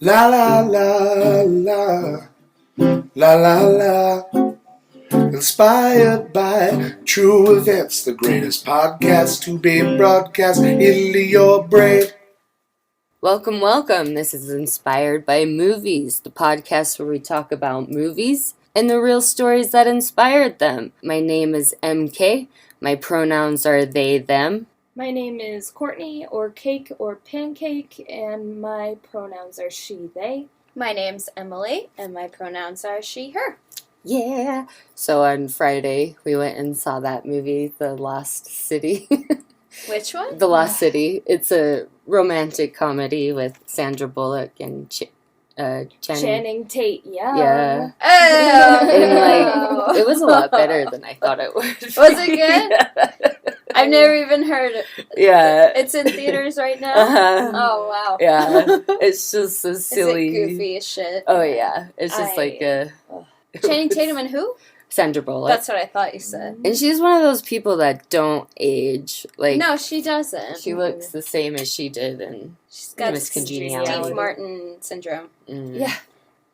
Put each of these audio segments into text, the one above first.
La la la la, la la la. Inspired by true events, the greatest podcast to be broadcast into your brain. Welcome, welcome. This is Inspired by Movies, the podcast where we talk about movies and the real stories that inspired them. My name is MK. My pronouns are they, them. My name is Courtney, or Cake, or Pancake, and my pronouns are she, they. My name's Emily, and my pronouns are she, her. Yeah. So on Friday, we went and saw that movie, The Lost City. Which one? The Lost City. It's a romantic comedy with Sandra Bullock and Channing Tate, yeah. Yeah. Oh! And it was a lot better than I thought it would. Was it good? Yeah. I've never even heard it. Yeah. It's in theaters right now? Uh-huh. Oh, wow. Yeah. It's just so silly. Is it goofy as shit? Oh, yeah. It's just like a... Channing Tatum and who? Sandra Bullock. That's what I thought you said. And she's one of those people that don't age. Like, No, she doesn't. she looks the same as she did in She's got Miss Congeniality. Steve Martin syndrome. Mm. Yeah.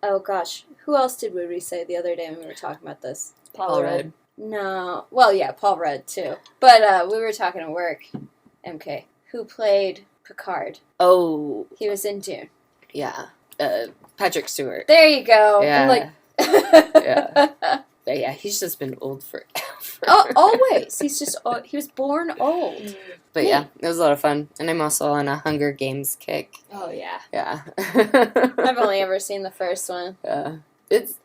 Oh, gosh. Who else did we say the other day when we were talking about this? Paul Rudd. No. Well, yeah, Paul Rudd, too. But we were talking at work, MK, who played Picard. Oh. He was in Dune. Yeah. Patrick Stewart. There you go. Yeah. I'm like... Yeah. But yeah, he's just been old forever. Oh, always. He's just... he was born old. But yeah, it was a lot of fun. And I'm also on a Hunger Games kick. Oh, yeah. Yeah. I've only ever seen the first one. Yeah.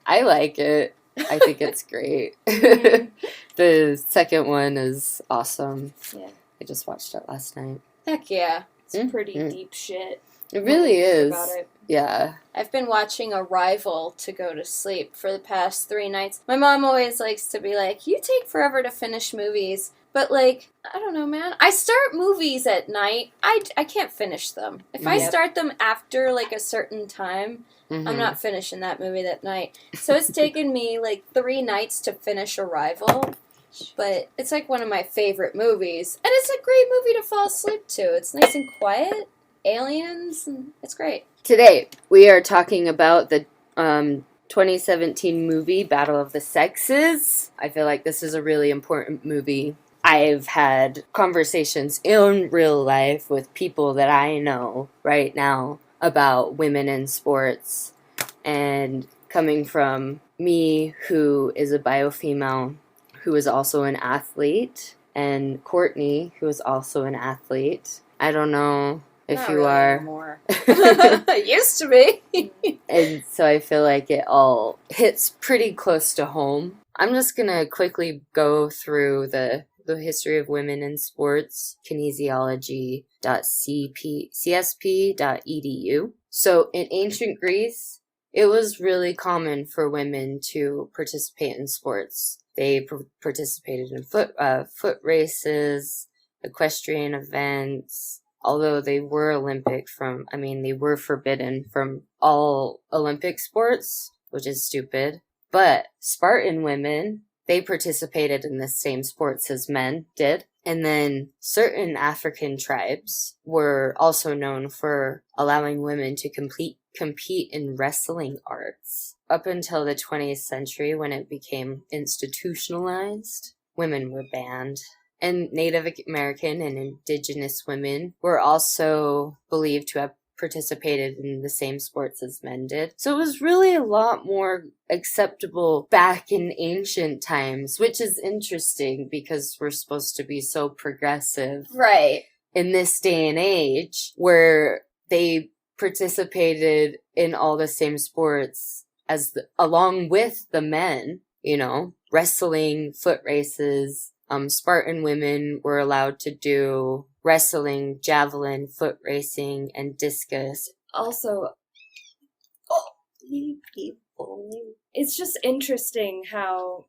I like it. I think it's great. The second one is awesome. Yeah. I just watched it last night. Heck yeah. It's pretty deep shit. It really is. About it. Yeah. I've been watching Arrival to go to sleep for the past 3 nights. My mom always likes to be like, you take forever to finish movies. But, like, I don't know, man. I start movies at night. I can't finish them. If I start them after, like, a certain time, I'm not finishing that movie that night. So it's taken me, like, 3 nights to finish Arrival. But it's, like, one of my favorite movies. And it's a great movie to fall asleep to. It's nice and quiet. Aliens. And it's great. Today, we are talking about the 2017 movie, Battle of the Sexes. I feel like this is a really important movie. I've had conversations in real life with people that I know right now about women in sports. And coming from me, who is a biofemale, who is also an athlete, and Courtney, who is also an athlete. I don't know if Not you really are. Anymore. It used to be. And so I feel like it all hits pretty close to home. I'm just going to quickly go through the history of women in sports, kinesiology.csp.edu. So in ancient Greece, it was really common for women to participate in sports. They participated in foot races, equestrian events, although they were they were forbidden from all Olympic sports, which is stupid. But Spartan women, they participated in the same sports as men did. And then certain African tribes were also known for allowing women to compete in wrestling arts. Up until the 20th century, when it became institutionalized, women were banned. And Native American and indigenous women were also believed to have participated in the same sports as men did. So it was really a lot more acceptable back in ancient times, which is interesting because we're supposed to be so progressive. Right. In this day and age, where they participated in all the same sports along with the men, wrestling, foot races. Spartan women were allowed to do wrestling, javelin, foot racing, and discus. Also, it's just interesting how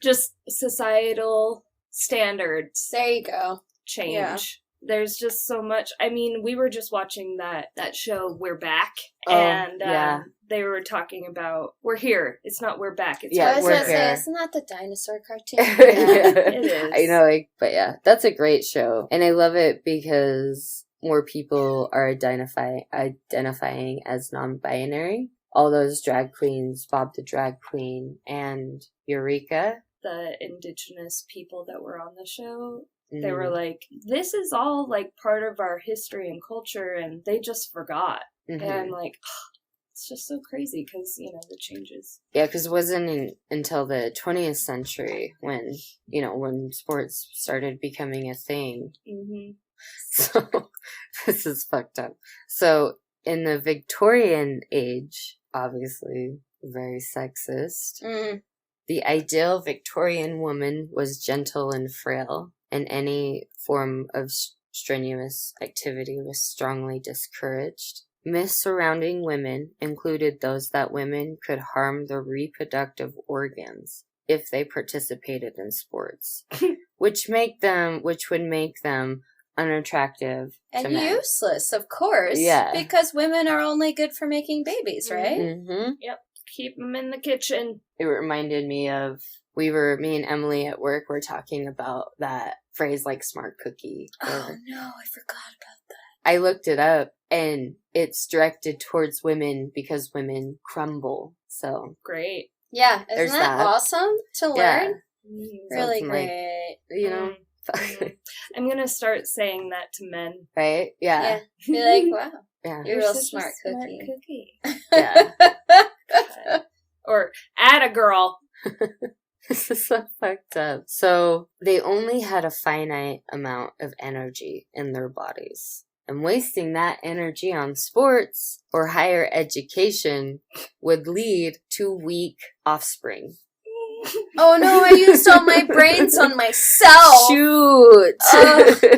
just societal standards There you go. change. Yeah. There's just so much. I mean, we were just watching that show, We're Back, Oh, and yeah. they were talking about, we're here. It's not we're back. It's Yeah, I was we're going to here. say, isn't that the dinosaur cartoon? It is. I know, but yeah, that's a great show. And I love it because more people are identifying as non-binary. All those drag queens, Bob the Drag Queen and Eureka. The indigenous people that were on the show, they were like, this is all like part of our history and culture, and they just forgot. And I'm like, it's just so crazy because, the changes. Yeah, because it wasn't until the 20th century when sports started becoming a thing. So, this is fucked up. So, in the Victorian age, obviously very sexist, the ideal Victorian woman was gentle and frail, and any form of strenuous activity was strongly discouraged. Myths surrounding women included those that women could harm their reproductive organs if they participated in sports, which would make them unattractive and to men. Useless, of course. Yeah, because women are only good for making babies, right? Yep. Keep them in the kitchen. It reminded me of me and Emily at work were talking about that phrase like smart cookie. Oh no, I forgot about that. I looked it up, and it's directed towards women because women crumble. So great. Yeah, isn't There's that awesome to learn? Really so great. I'm gonna start saying that to men. Right? Yeah. Be like, wow, Yeah. you're a real such a smart cookie. Yeah. Or add a girl. This is so fucked up. So they only had a finite amount of energy in their bodies. And wasting that energy on sports or higher education would lead to weak offspring. Oh no, I used all my brains on myself. Shoot!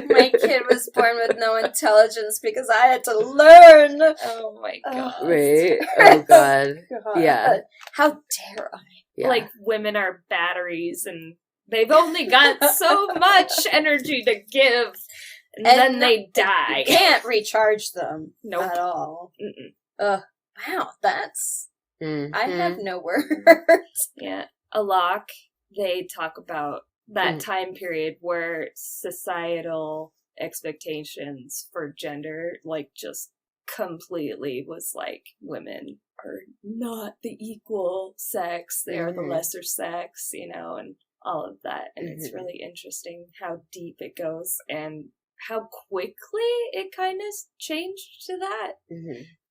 My kid was born with no intelligence because I had to learn. Oh my god. Right? Oh god. Yeah. How dare I? Yeah. Like, women are batteries, and they've only got so much energy to give, and then they die. You can't recharge them Nope. at all. Wow, that's... Mm-hmm. I have no words. Yeah. Alok, they talk about that time period where societal expectations for gender, like, just completely was like, women are not the equal sex, they are the lesser sex, and all of that. And it's really interesting how deep it goes and how quickly it kind of changed to that.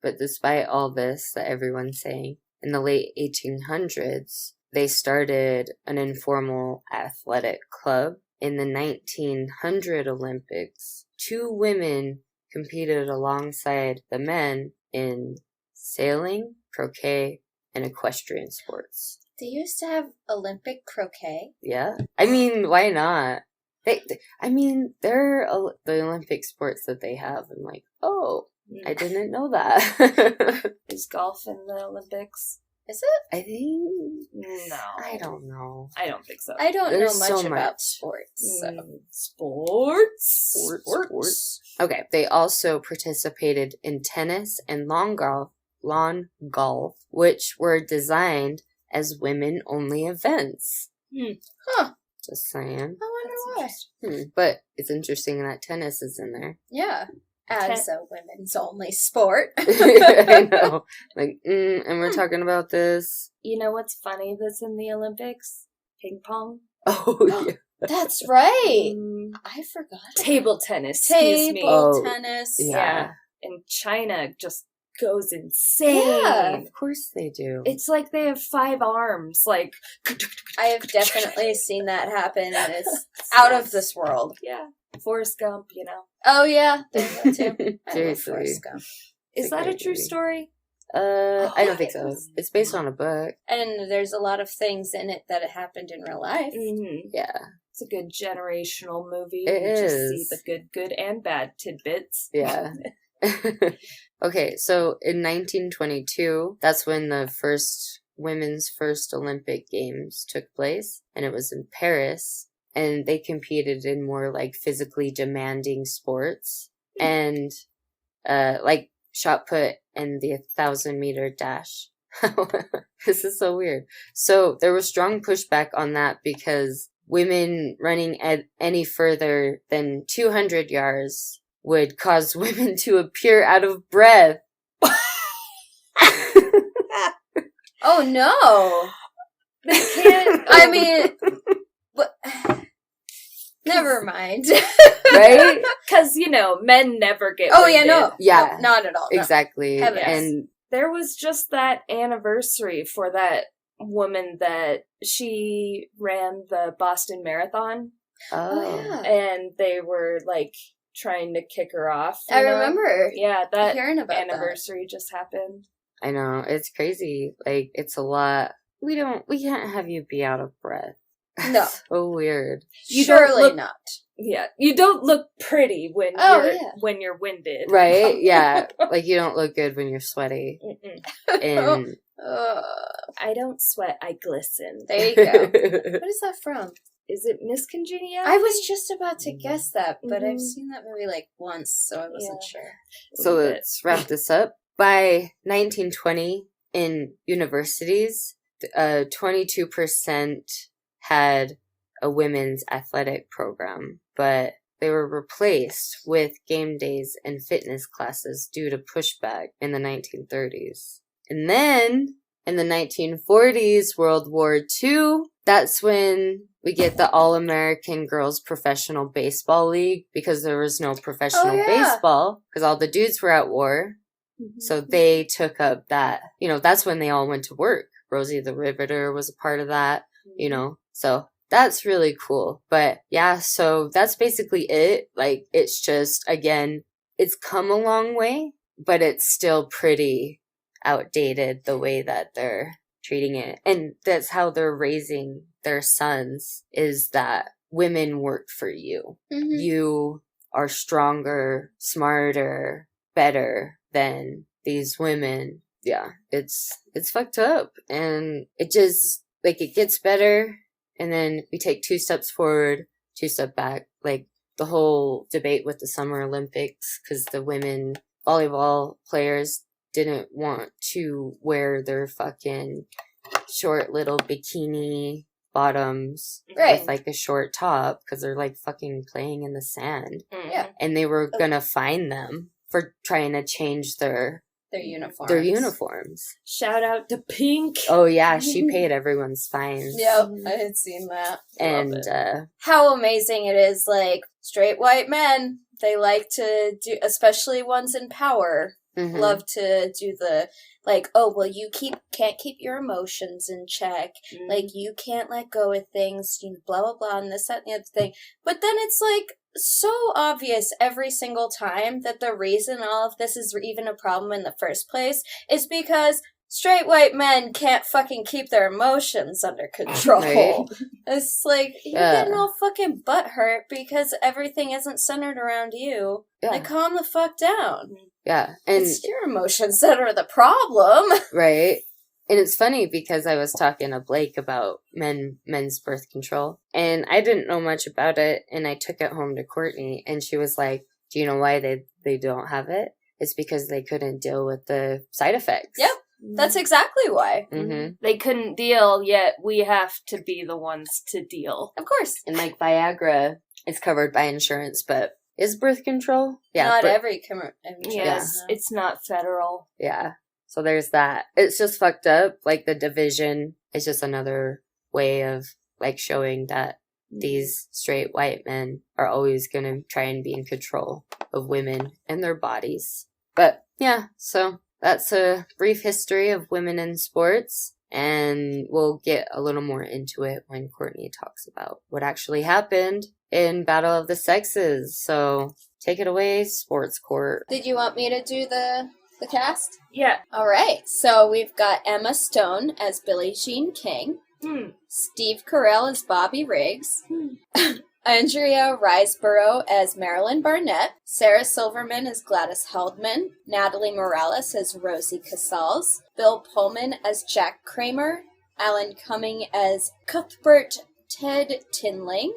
But despite all this that everyone's saying, in the late 1800s, they started an informal athletic club. In the 1900 Olympics, 2 women competed alongside the men in sailing, croquet, and equestrian sports. They used to have Olympic croquet. Yeah. I mean, why not? They're the Olympic sports that they have. I'm like, oh, I didn't know that. Is golf in the Olympics? Is it? I think... No. I don't know. I don't think so. I don't There's know so much about much. sports. So. Sports. Okay, they also participated in tennis and lawn golf, which were designed as women-only events. Huh. Just saying. I wonder why. But it's interesting that tennis is in there. Yeah. As a women's only sport. I know. Like, and we're talking about this. You know what's funny that's in the Olympics? Ping pong. Oh, yeah. That's right. I forgot. Table tennis. Excuse me. Tennis. Yeah. And China just goes insane. Yeah. Of course they do. It's like they have 5 arms. Like, I have definitely seen that happen, and it's out of this world. yeah. Forrest Gump, Oh, yeah. There's that too. I love Seriously. Forrest Gump. Is that a true story? I don't think so. It's based on a book. And there's a lot of things in it that happened in real life. Mm-hmm. Yeah. It's a good generational movie. It You just is. see the good and bad tidbits. Yeah. Okay, so in 1922, that's when the women's first Olympic Games took place, and it was in Paris, and they competed in more like physically demanding sports, and like shot put and the 1,000-meter dash. This is so weird. So there was strong pushback on that because women running any further than 200 yards would cause women to appear out of breath. Oh no! They can't. I mean, but, never mind. Right? Because, men never get Oh winded. yeah, no. Yeah. No, not at all. No. Exactly. Heavens. And There was just that anniversary for that woman that she ran the Boston Marathon, Oh yeah. and they were, trying to kick her off. I remember Yeah, that hearing about anniversary just happened. I know, it's crazy. Like, it's a lot. We can't have you be out of breath. No. So weird. You don't Surely look- not. Yeah, you don't look pretty when you're winded. Right? Yeah. Like, you don't look good when you're sweaty. Mm-mm. And I don't sweat, I glisten. There you go. What is that from? Is it Miss Congeniality? I was just about to guess that, but I've Mhm. seen that movie once, so I wasn't sure. So let's wrap this up. By 1920, in universities, 22% had a women's athletic program, but they were replaced with game days and fitness classes due to pushback in the 1930s. And then, in the 1940s, World War II, that's when we get the All-American Girls Professional Baseball League, because there was no professional baseball, because all the dudes were at war. Mhm. So they took up that, that's when they all went to work. Rosie the Riveter was a part of that, so that's really cool. But yeah, so that's basically it. Like, it's just, again, it's come a long way, but it's still pretty outdated the way that they're treating it. And that's how they're raising their sons, is that women work for you. Mm-hmm. You are stronger, smarter, better than these women. Yeah, it's fucked up. And it just, it gets better, and then we take 2 steps forward, 2 steps back. Like, the whole debate with the Summer Olympics, because the women volleyball players didn't want to wear their fucking short little bikini bottoms Right. with a short top, because they're fucking playing in the sand. Yeah. And they were gonna fine them for trying to change their uniforms. Shout out to Pink. Oh yeah, she paid everyone's fines. Yep, I had seen that. And How amazing it is, straight white men, they like to do, especially ones in power, mhm. love to do the, oh, well, you can't keep your emotions in check. Mm. You can't let go of things, blah, blah, blah, and this, that, and the other thing. But then it's, so obvious every single time that the reason all of this is even a problem in the first place is because straight white men can't fucking keep their emotions under control. Right. It's you're getting all fucking butthurt because everything isn't centered around you. Yeah. Calm the fuck down. Yeah. And It's your emotions that are the problem. right. And it's funny because I was talking to Blake about men's birth control, and I didn't know much about it, and I took it home to Courtney, and she was like, do you know why they don't have it? It's because they couldn't deal with the side effects. Yep. That's exactly why. Mm-hmm. They couldn't deal, yet we have to be the ones to deal. Of course. And Viagra is covered by insurance, but is birth control? Yeah. Not every Yes, it's not federal. Yeah. So there's that. It's just fucked up. The division is just another way of showing that these straight white men are always going to try and be in control of women and their bodies. But yeah, so that's a brief history of women in sports, and we'll get a little more into it when Courtney talks about what actually happened in Battle of the Sexes. So take it away, Sports Court. Did you want me to do the cast? Yeah. All right. So we've got Emma Stone as Billie Jean King, Steve Carrell as Bobby Riggs, Andrea Riseborough as Marilyn Barnett, Sarah Silverman as Gladys Heldman, Natalie Morales as Rosie Casals, Bill Pullman as Jack Kramer, Alan Cumming as Cuthbert Ted Tinling,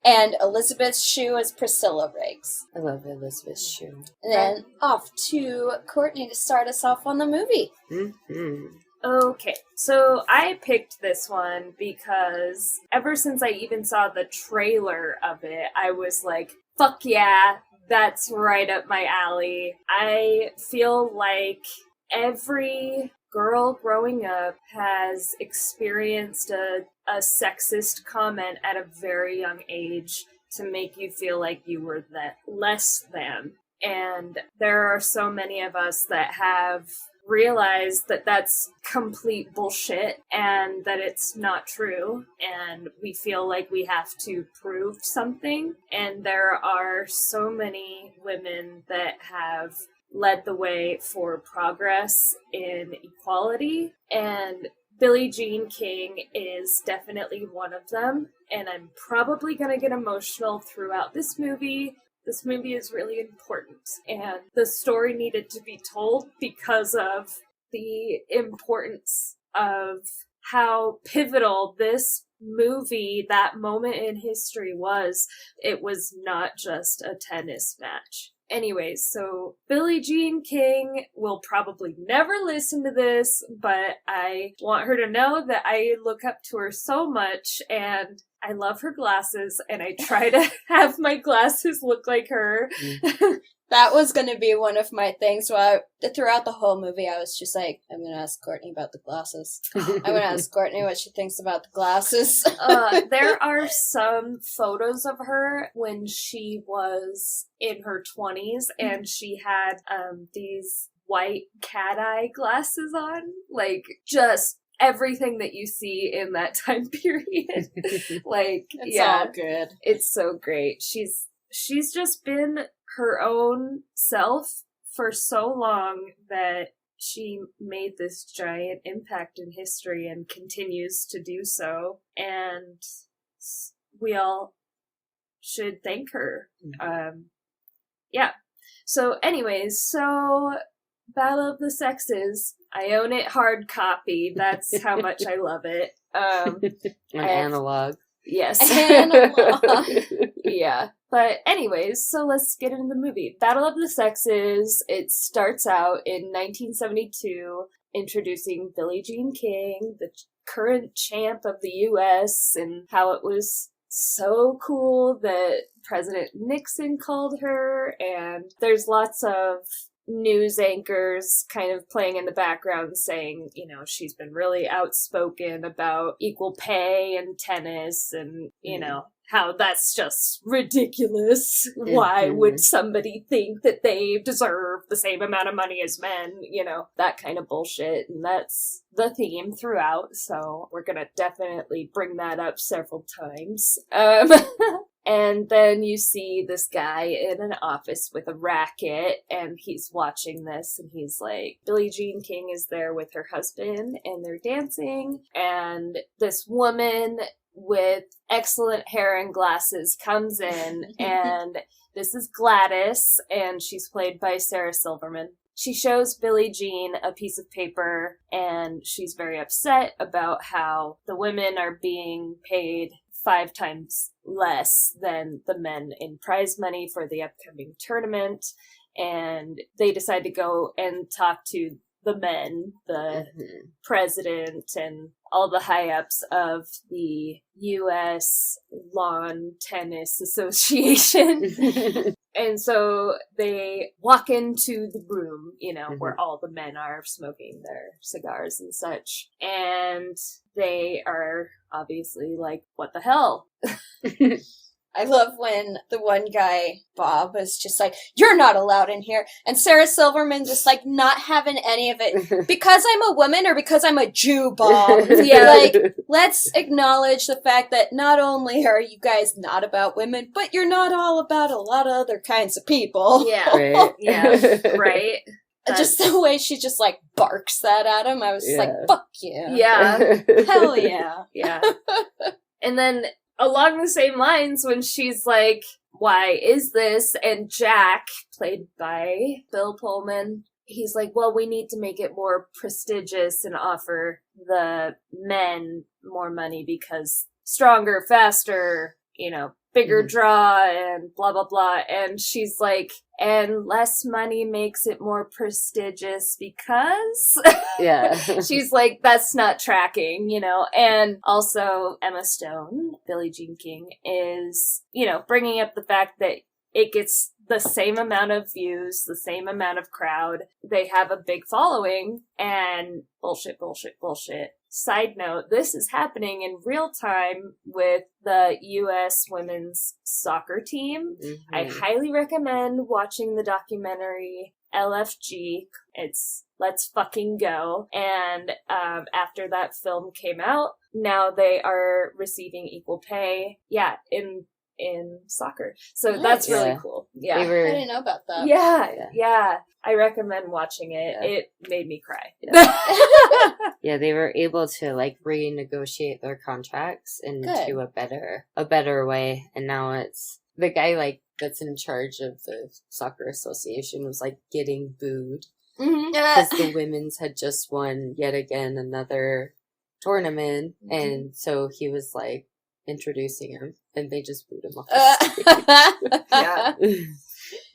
and Elizabeth Shue as Priscilla Riggs. I love Elizabeth Shue. And then off to Courtney to start us off on the movie. Mm-hmm. Okay, so I picked this one because ever since I even saw the trailer of it, I was like, fuck yeah, That's right up my alley. I feel like every girl growing up has experienced a sexist comment at a very young age to make you feel like you were that less than. And there are so many of us that have realized that that's complete bullshit and that it's not true, and we feel like we have to prove something. And there are so many women that have led the way for progress in equality, and Billie Jean King is definitely one of them. And I'm probably gonna get emotional throughout this movie. This movie is really important, and the story needed to be told because of the importance of how pivotal this movie, that moment in history was. It was not just a tennis match. Anyways, so Billie Jean King will probably never listen to this, but I want her to know that I look up to her so much, and I love her glasses, and I try to have my glasses look like her. That was going to be one of my things. Throughout the whole movie, I was just like, I'm going to ask Courtney about the glasses. I'm going to ask Courtney what she thinks about the glasses. There are some photos of her when she was in her 20s, and she had these white cat eye glasses on. Like, just everything that you see in that time period. Like, It's all good. It's so great. She's just been her own self for so long that she made this giant impact in history and continues to do so. And we all should thank her. Yeah. So anyways, Battle of the Sexes. I own it hard copy. That's how much I love it. Analog. Yes. Analog. Yeah. But anyways, so let's get into the movie. Battle of the Sexes. It starts out in 1972, introducing Billie Jean King, the current champ of the U.S., and how it was so cool that President Nixon called her, and there's lots of news anchors kind of playing in the background saying, you know, she's been really outspoken about equal pay and tennis, and, you know, how that's just ridiculous. Why would somebody think that they deserve the same amount of money as men? You know, that kind of bullshit. And that's the theme throughout, so we're gonna definitely bring that up several times. And then you see this guy in an office with a racket, and he's watching this, and he's like, Billie Jean King is there with her husband, and they're dancing, and this woman with excellent hair and glasses comes in, and this is Gladys, and she's played by Sarah Silverman. She shows Billie Jean a piece of paper, and she's very upset about how the women are being paid 5 times less than the men in prize money for the upcoming tournament. And they decide to go and talk to the men, the president, and all the high-ups of the U.S. Lawn Tennis Association. And so they walk into the room, you know, where all the men are smoking their cigars and such. And they are obviously like, what the hell? I love when the one guy, Bob, was just like, you're not allowed in here. And Sarah Silverman just like not having any of it. Because I'm a woman or because I'm a Jew, Bob? Yeah, like, let's acknowledge the fact that not only are you guys not about women, but you're not all about a lot of other kinds of people. Yeah. Right. Yeah. Right. Just the way she just like barks that at him, I was just like, fuck you. Yeah. Hell yeah. Yeah. And then along the same lines, when she's like, why is this? And Jack, played by Bill Pullman, he's like, well, we need to make it more prestigious and offer the men more money because stronger, faster, you know, bigger draw and blah, blah, blah. And she's like, and less money makes it more prestigious because... Yeah. She's like, that's not tracking, you know. And also Emma Stone, Billie Jean King, is, you know, bringing up the fact that it gets the same amount of views, the same amount of crowd. They have a big following, and bullshit. Side note, this is happening in real time with the U.S. women's soccer team. Mm-hmm. I highly recommend watching the documentary LFG. It's Let's Fucking Go. And after that film came out, now they are receiving equal pay. Yeah, in soccer. So Nice. that's really Yeah. cool. Yeah. They I were, didn't know about that. Yeah. I recommend watching it. Yeah. It made me cry. yeah, they were able to like renegotiate their contracts into Good. a better way. And now it's the guy like that's in charge of the soccer association was like getting booed because the women's had just won yet again another tournament. And so he was like introducing him and they just booed him off the stage.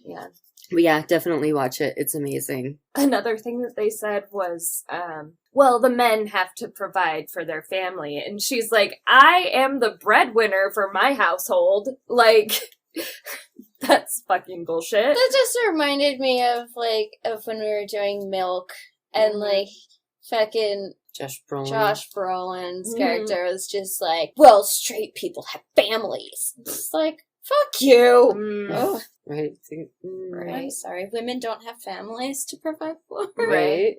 Yeah. But yeah, definitely watch it. It's amazing. Another thing that they said was, well, the men have to provide for their family. And she's like, I am the breadwinner for my household. Like, that's fucking bullshit. That just reminded me of when we were doing Milk and like fucking Josh Brolin. Josh Brolin's character was just like, well, straight people have families. It's like, fuck you. Oh, Right. I'm sorry. Women don't have families to provide for. Right.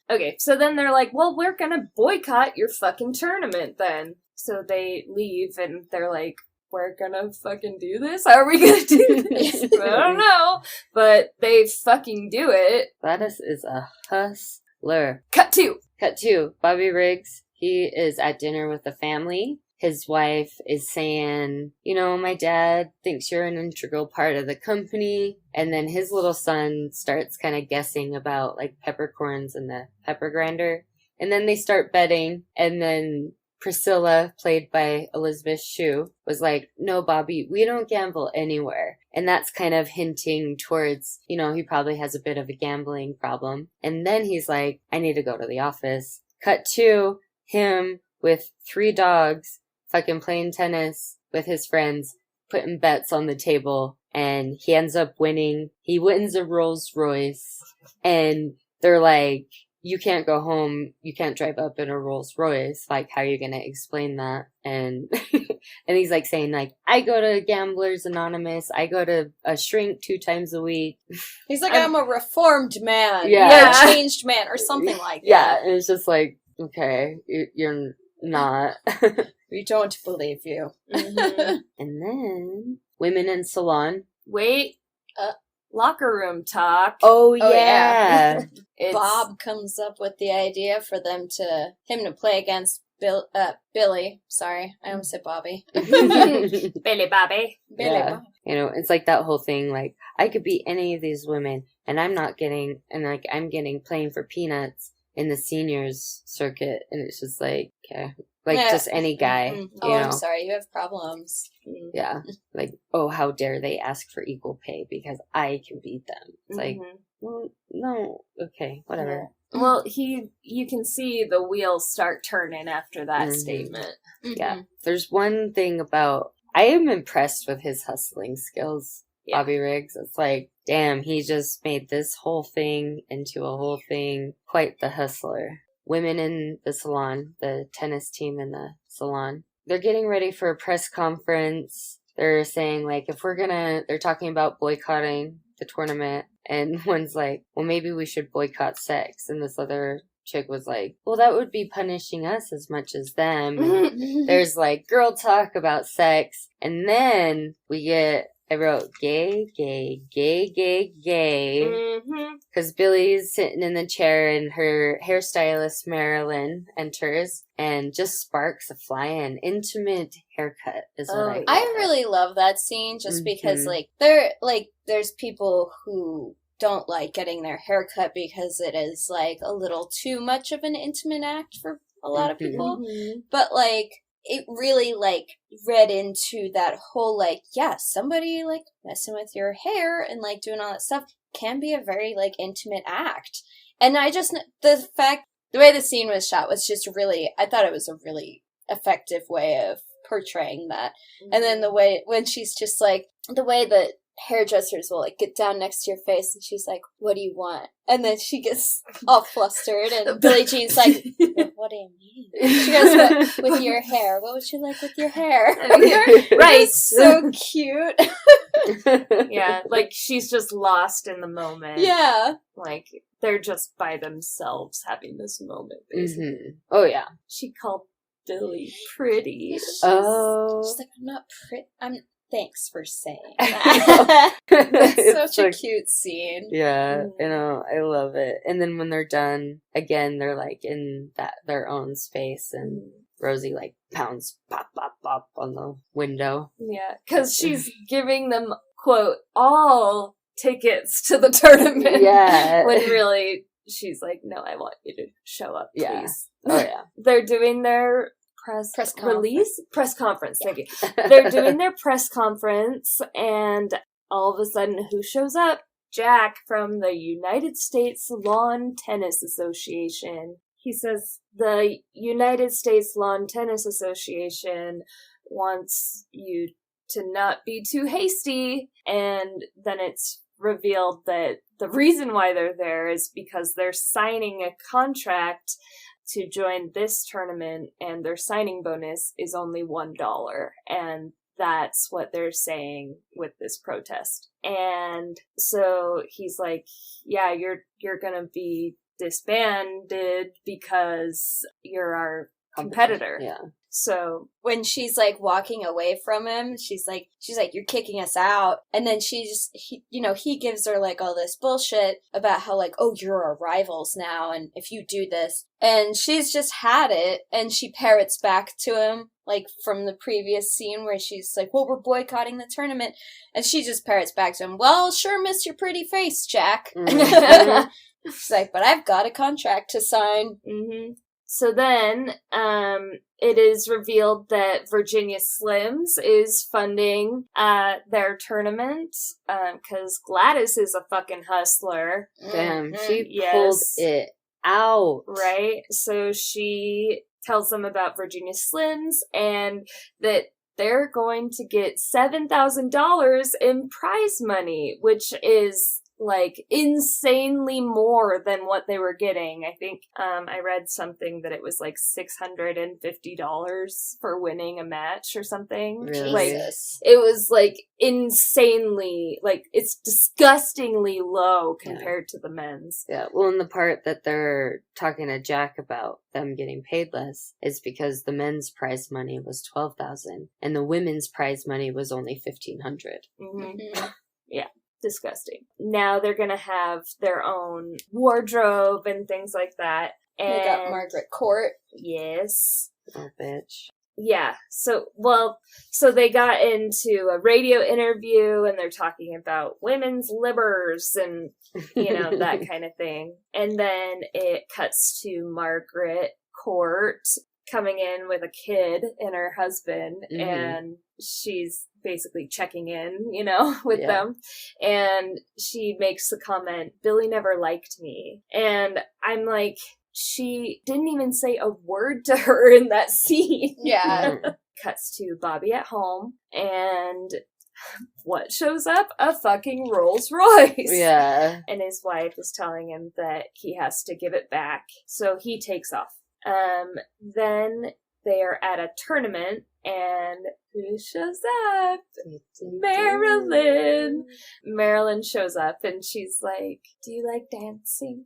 Okay, so then they're like, well, we're gonna boycott your fucking tournament then. So they leave and they're like, we're gonna fucking do this? How are we gonna do this? I don't know. But they fucking do it. Gladys is a hustler. Cut two. Bobby Riggs. He is at dinner with the family. His wife is saying, you know, my dad thinks you're an integral part of the company. And then his little son starts kind of guessing about like peppercorns and the pepper grinder. And then they start betting. And then Priscilla, played by Elizabeth Shue, was like, no, Bobby, we don't gamble anywhere. And that's kind of hinting towards, you know, he probably has a bit of a gambling problem. And then he's like, I need to go to the office. Cut to him with 3 dogs, fucking playing tennis with his friends, putting bets on the table, and he ends up winning. He wins a Rolls Royce, and they're like, you can't go home, you can't drive up in a Rolls Royce, like, how are you gonna explain that? And and he's like saying like, I go to Gamblers Anonymous, I go to a shrink 2 times a week. He's like, I'm a reformed man. Yeah. You're a changed man, or something like that. Yeah, and it's just like, okay, you're not. We don't believe you. And then women in salon. Wait. Locker room talk. Oh yeah. It's- Bob comes up with the idea for him to play against Billy. Sorry, I almost said Bobby. Billy Bobby. Billy Yeah. Bob. You know, it's like that whole thing, like, I could beat any of these women, and I'm getting playing for peanuts in the seniors circuit, and it's just like, okay. Like, just any guy, Mm-hmm. you Oh, know. I'm sorry, you have problems. Yeah. Like, oh, how dare they ask for equal pay because I can beat them. It's like, well, no, okay, whatever. Well, you can see the wheels start turning after that statement. Yeah. There's one thing about, I am impressed with his hustling skills, Bobby Riggs. It's like, damn, he just made this whole thing into a whole thing. Quite the hustler. Women in the salon, the tennis team in the salon, they're getting ready for a press conference. They're saying, like, they're talking about boycotting the tournament. And one's like, well, maybe we should boycott sex. And this other chick was like, well, that would be punishing us as much as them. And there's like girl talk about sex. And then I wrote gay. Because Billy's sitting in the chair and her hairstylist, Marilyn, enters and just sparks a fly-in. Intimate haircut is what I really love that scene just because, there's people who don't like getting their hair cut because it is, like, a little too much of an intimate act for a lot of people. But, like, it really, like, read into that whole, like, somebody, like, messing with your hair and, like, doing all that stuff can be a very, like, intimate act. And the way the scene was shot was just really, I thought it was a really effective way of portraying that. And then the way, when she's just, like, the way that hairdressers will like get down next to your face and she's like, what do you want? And then she gets all flustered and Billie Jean's like, what do you mean? She goes, with your hair. What would you like with your hair? Right. So cute. Yeah, like she's just lost in the moment. Yeah. Like they're just by themselves having this moment, basically. Mm-hmm. Oh, yeah. She called Billie pretty. She's Oh. like, I'm not pretty. Thanks for saying that. That's such a cute scene. Yeah, you know, I love it. And then when they're done, again, they're like in their own space, and Rosie like pounds pop, pop, pop on the window. Yeah, because she's giving them, quote, all tickets to the tournament. Yeah. When really, she's like, no, I want you to show up, please. Yeah. Oh, yeah. They're doing their press conference. Thank you. They're doing their press conference, and all of a sudden, who shows up? Jack from the United States Lawn Tennis Association. He says the United States Lawn Tennis Association wants you to not be too hasty, and then it's revealed that the reason why they're there is because they're signing a contract to join this tournament, and their signing bonus is only $1. And that's what they're saying with this protest. And so he's like, yeah, you're gonna be disbanded because you're our competitor. Yeah. So when she's like walking away from him, she's like, you're kicking us out. And then he gives her like all this bullshit about how like, oh, you're our rivals now. And if you do this, and she's just had it, and she parrots back to him like from the previous scene where she's like, well, we're boycotting the tournament. And she just parrots back to him, well, sure miss your pretty face, Jack. Mm-hmm. She's like, but I've got a contract to sign. Mm-hmm. So then, it is revealed that Virginia Slims is funding, their tournament, cause Gladys is a fucking hustler. Damn, she Yes. pulled it out. Right? So she tells them about Virginia Slims, and that they're going to get $7,000 in prize money, which is like insanely more than what they were getting. I think I read something that it was like $650 for winning a match or something. Really? Like it was like insanely, like it's disgustingly low compared to the men's. Yeah, well, in the part that they're talking to Jack about them getting paid less is because the men's prize money was $12,000 and the women's prize money was only $1,500. Mm-hmm. Yeah. Disgusting. Now they're gonna have their own wardrobe and things like that. And They got Margaret Court. Yes. Oh, bitch. Yeah. So they got into a radio interview, and they're talking about women's livers and, that kind of thing. And then it cuts to Margaret Court coming in with a kid and her husband, and she's basically checking in, with them. And she makes the comment, Billie never liked me. And I'm like, she didn't even say a word to her in that scene. Yeah. Cuts to Bobby at home, and what shows up? A fucking Rolls Royce. Yeah. And his wife is telling him that he has to give it back. So he takes off. Then they are at a tournament, and who shows up? Marilyn. Marilyn shows up, and she's like, do you like dancing?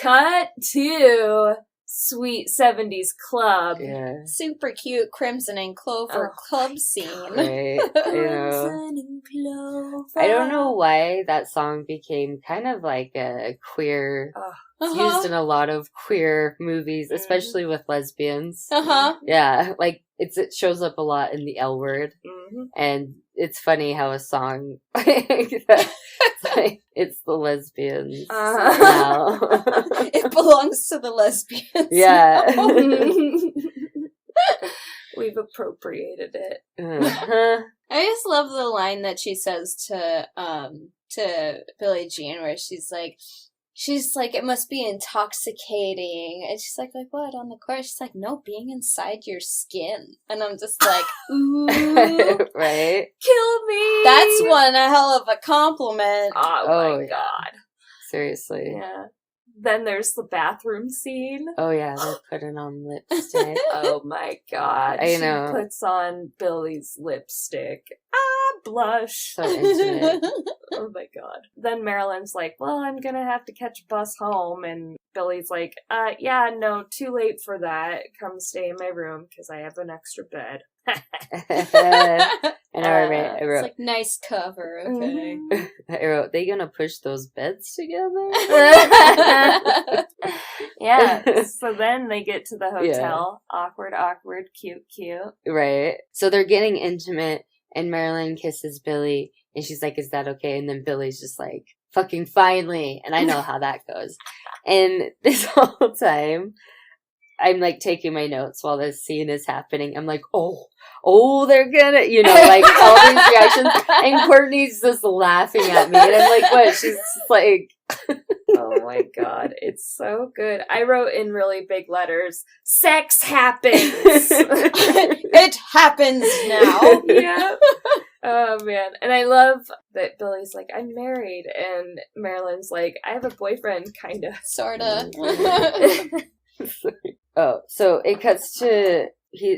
Cut to Sweet 70s Club. Yeah. Super cute Crimson and Clover club scene. Right. Crimson and Clover. I don't know why that song became kind of like a queer... It's used in a lot of queer movies, especially with lesbians. Yeah, like it shows up a lot in the L Word, and it's funny how a song it's the lesbians now. It belongs to the lesbians. Yeah, we've appropriated it. I just love the line that she says to Billie Jean, where she's like, she's like, it must be intoxicating. And she's like, what, on the course? She's like, no, being inside your skin. And I'm just like, ooh. Right? Kill me! That's one hell of a compliment. Oh my yeah. god. Seriously. Yeah. Then there's the bathroom scene. Oh, yeah, they're putting on lipstick. Oh my god. I know. She puts on Billy's lipstick. Blush. So intimate. Oh my god. Then Marilyn's like, well, I'm gonna have to catch a bus home. And Billy's like, yeah, no, too late for that. Come stay in my room because I have an extra bed. And I wrote, It's like, nice cover, okay. I wrote, they gonna push those beds together? Yeah. So then they get to the hotel. Yeah. Awkward, cute. Right. So they're getting intimate, and Marilyn kisses Billy, and she's like, is that okay? And then Billy's just like, fucking finally. And I know how that goes. And this whole time, I'm like taking my notes while this scene is happening. I'm like, oh, they're gonna, like all these reactions. And Courtney's just laughing at me. And I'm like, what? She's just like, oh my god, it's so good. I wrote in really big letters, sex happens. It happens now. Yeah. Oh man. And I love that Billy's like, I'm married. And Marilyn's like, I have a boyfriend, kinda. Sorta. Oh, so it cuts to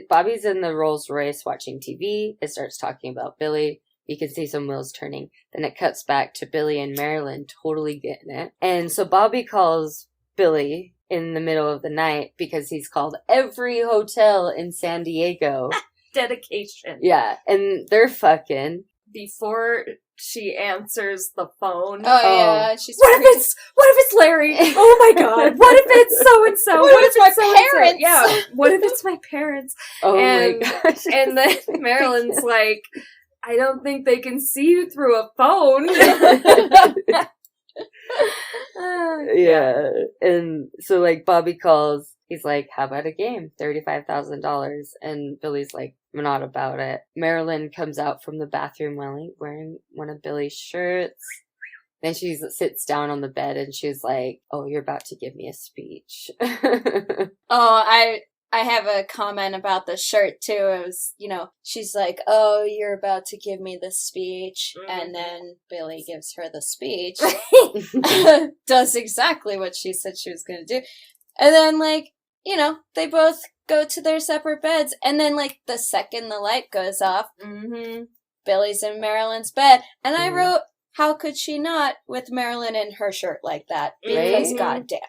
Bobby's in the Rolls Royce watching TV. It starts talking about Billy. You can see some wheels turning. Then it cuts back to Billy and Marilyn totally getting it. And so Bobby calls Billy in the middle of the night because he's called every hotel in San Diego. Dedication. Yeah, and they're fucking. Before she answers the phone. Oh yeah, she's. What if it's Larry? Oh my god! What if it's so and so? What if it's my parents? Yeah. What if it's my parents? Oh my gosh! And then Marilyn's like, I don't think they can see you through a phone. Yeah, and so like Bobby calls. He's like, how about a game? $35,000. And Billy's like, I'm not about it. Marilyn comes out from the bathroom wearing one of Billy's shirts. Then she sits down on the bed and she's like, oh, you're about to give me a speech. Oh, I have a comment about the shirt too. It was, she's like, oh, you're about to give me the speech. Mm-hmm. And then Billy gives her the speech. Does exactly what she said she was going to do. And then, they both go to their separate beds. And then, the second the light goes off, Billy's in Marilyn's bed. And I wrote, how could she not with Marilyn in her shirt like that? Because goddamn.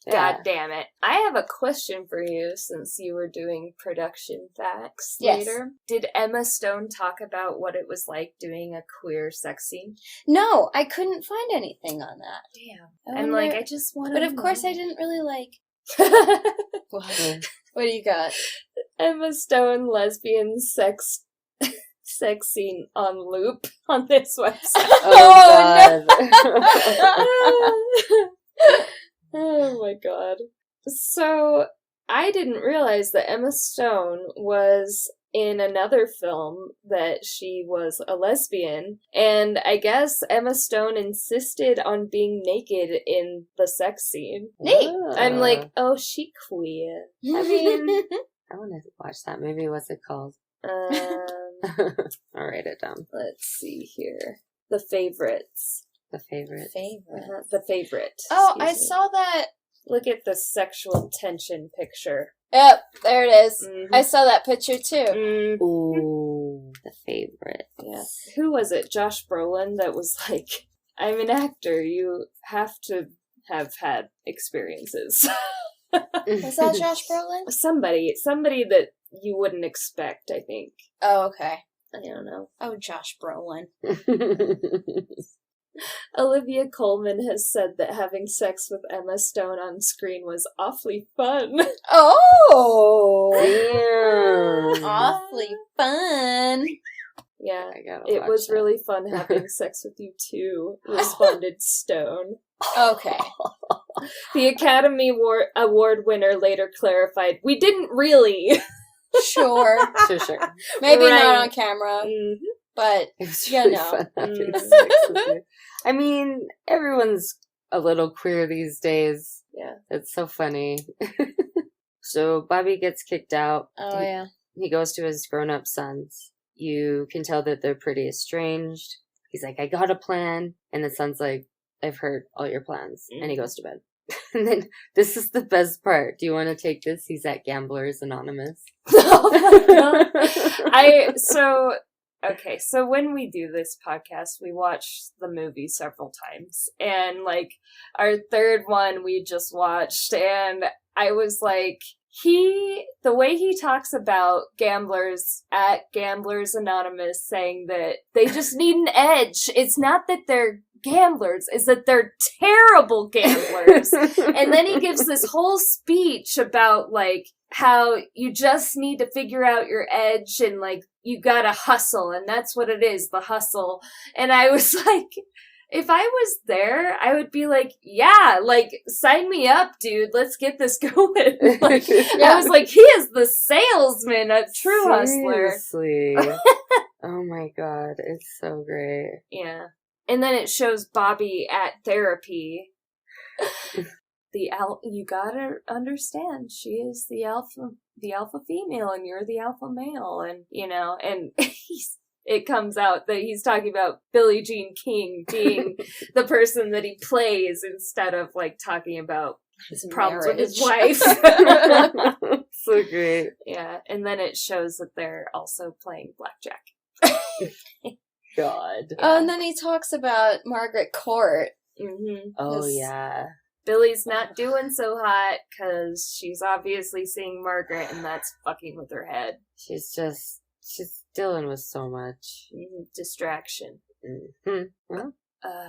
God damn it. I have a question for you since you were doing production facts later. Did Emma Stone talk about what it was like doing a queer sex scene? No, I couldn't find anything on that. Damn. I just wanted But of course I didn't really What do you got? Emma Stone lesbian sex scene on loop on this website. Oh, no. Oh my god. So, I didn't realize that Emma Stone was in another film that she was a lesbian, and I guess Emma Stone insisted on being naked in the sex scene. Neat! I'm like, oh, she queer. I mean, I want to watch that movie. What's it called? I'll write it down. Let's see here. The Favorites. The Favorite. The Favorite. Oh, I saw that. Look at the sexual tension picture. Yep, there it is. Mm-hmm. I saw that picture too. Mm-hmm. Ooh, The Favorite. Yeah. Who was it? Josh Brolin that was like, I'm an actor. You have to have had experiences. Was that Josh Brolin? Somebody that you wouldn't expect, I think. Oh, okay. I don't know. Oh, Josh Brolin. Olivia Colman has said that having sex with Emma Stone on screen was awfully fun. Oh! Damn. Awfully fun. Yeah, it was really fun having sex with you too, responded Stone. Okay. The Academy Award winner later clarified, we didn't really. Sure. Maybe not on camera. But, it was really fun having sex with you. I mean, everyone's a little queer these days. Yeah. It's so funny. So Bobby gets kicked out. Oh, yeah. He goes to his grown-up sons. You can tell that they're pretty estranged. He's like, I got a plan. And the son's like, I've heard all your plans. And he goes to bed. And then this is the best part. Do you want to take this? He's at Gamblers Anonymous. Oh my God. So when we do this podcast, we watch the movie several times. And like our third one we just watched, and I was like, the way he talks about gamblers at Gamblers Anonymous, saying that they just need an edge. It's not that they're gamblers, is that they're terrible gamblers. And then he gives this whole speech about like how you just need to figure out your edge and like you gotta hustle, and that's what it is, the hustle. And I was like, if I was there, I would be like, yeah, like, sign me up, dude. Let's get this going. Like, I was like, he is the salesman, a true hustler. Seriously. Oh my God. It's so great. Yeah. And then it shows Bobby at therapy. You gotta understand, she is the alpha female and you're the alpha male. And, you know, and it comes out that he's talking about Billie Jean King being the person that he plays instead of like talking about his problems with his wife. So great. Yeah. And then it shows that they're also playing blackjack. God. Oh, and then he talks about Margaret Court. Mm-hmm. Oh, yeah. Billy's not doing so hot because she's obviously seeing Margaret, and that's fucking with her head. She's dealing with so much. Distraction. Mm-hmm. Well,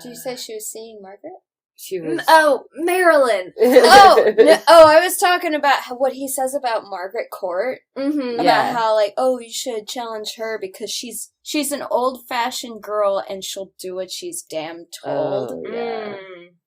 Did you say she was seeing Margaret? she was. Oh, Marilyn! I was talking about what he says about Margaret Court. Mm-hmm. About how, like, oh, you should challenge her because she's an old-fashioned girl and she'll do what she's damn told. Oh, yeah.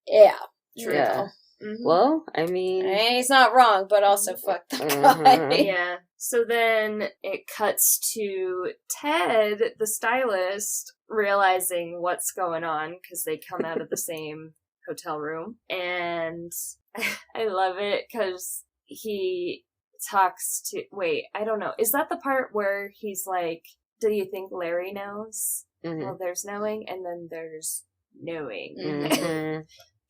Yeah. True. Yeah. Mm-hmm. Well, I mean, he's not wrong, but also fuck the guy. Yeah. So then it cuts to Ted, the stylist, realizing what's going on because they come out of the same hotel room. And I love it because he talks to... Wait, I don't know. Is that the part where he's like, do you think Larry knows? Mm-hmm. Well, there's knowing, and then there's knowing. Mm-hmm.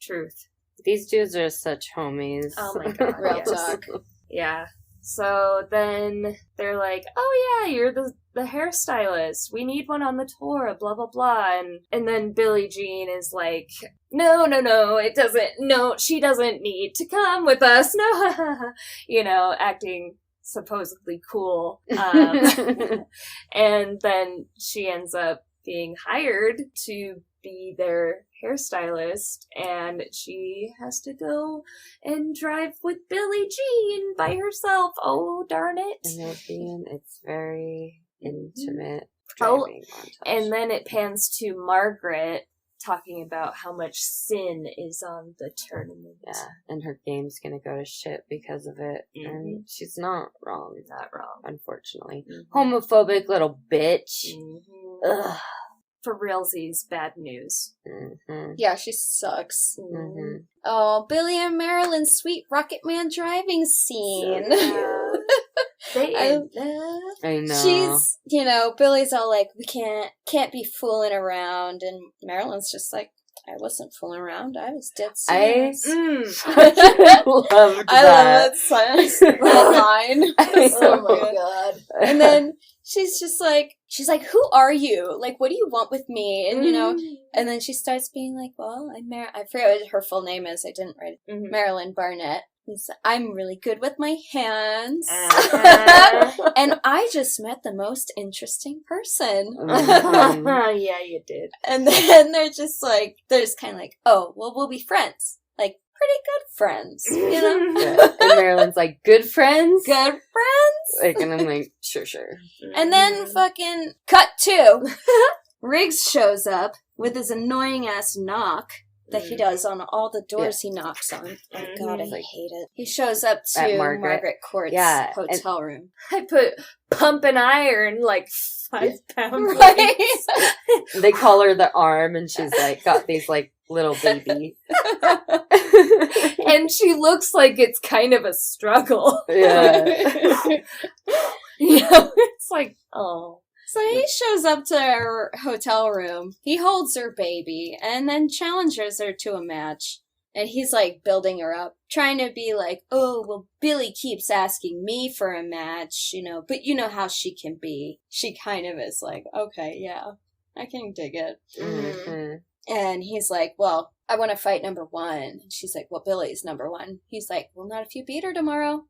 Truth. These dudes are such homies. Oh my God. Real yes. talk. Yeah. So then they're like, oh yeah, you're the hairstylist. We need one on the tour, blah, blah, blah. And then Billie Jean is like, no, it doesn't, no, she doesn't need to come with us. No, you know, acting supposedly cool. And then she ends up being hired to be their hairstylist, and she has to go and drive with Billie Jean by herself. Oh, darn it. And it's very intimate. Oh, montage. and then it pans to Margaret talking about how much sin is on the tournament. Yeah, and her game's gonna go to shit because of it. Mm-hmm. And she's not wrong. Not wrong. Unfortunately. Mm-hmm. Homophobic little bitch. Mm-hmm. Ugh. For realsies, bad news. Mm-hmm. Yeah, she sucks. Mm-hmm. Oh, Billy and Marilyn's sweet Rocket Man driving scene. I know. She's, you know, Billy's all like, we can't be fooling around, and Marilyn's just like, I wasn't fooling around. I was dead serious. I loved that. I love that line. Oh my God. And then she's like, who are you? Like, what do you want with me? And, you know, and then she starts being like, well, I forget what her full name is. I didn't write it. Mm-hmm. Marilyn Barnett. I'm really good with my hands. Uh-huh. And I just met the most interesting person. Mm-hmm. Yeah, you did. And then they're just kind of like, oh, well, we'll be friends. Like, pretty good friends, you know? Yeah. And Marilyn's like, good friends? Good friends? Like, and I'm like, sure. And then fucking cut to Riggs shows up with his annoying ass knock that he does on all the doors he knocks on. Oh God, I hate it. He shows up to Margaret Court's hotel room. I put pump and iron like 5 pounds. Right? They call her the arm, and she's like got these like little baby. And she looks like it's kind of a struggle. Yeah. It's like, oh. So he shows up to her hotel room, he holds her baby, and then challenges her to a match. And he's, like, building her up, trying to be like, oh, well, Billy keeps asking me for a match, but you know how she can be. She kind of is like, okay, yeah, I can dig it. Mm-hmm. And he's like, well, I want to fight number one. And she's like, well, Billy's number one. He's like, well, not if you beat her tomorrow,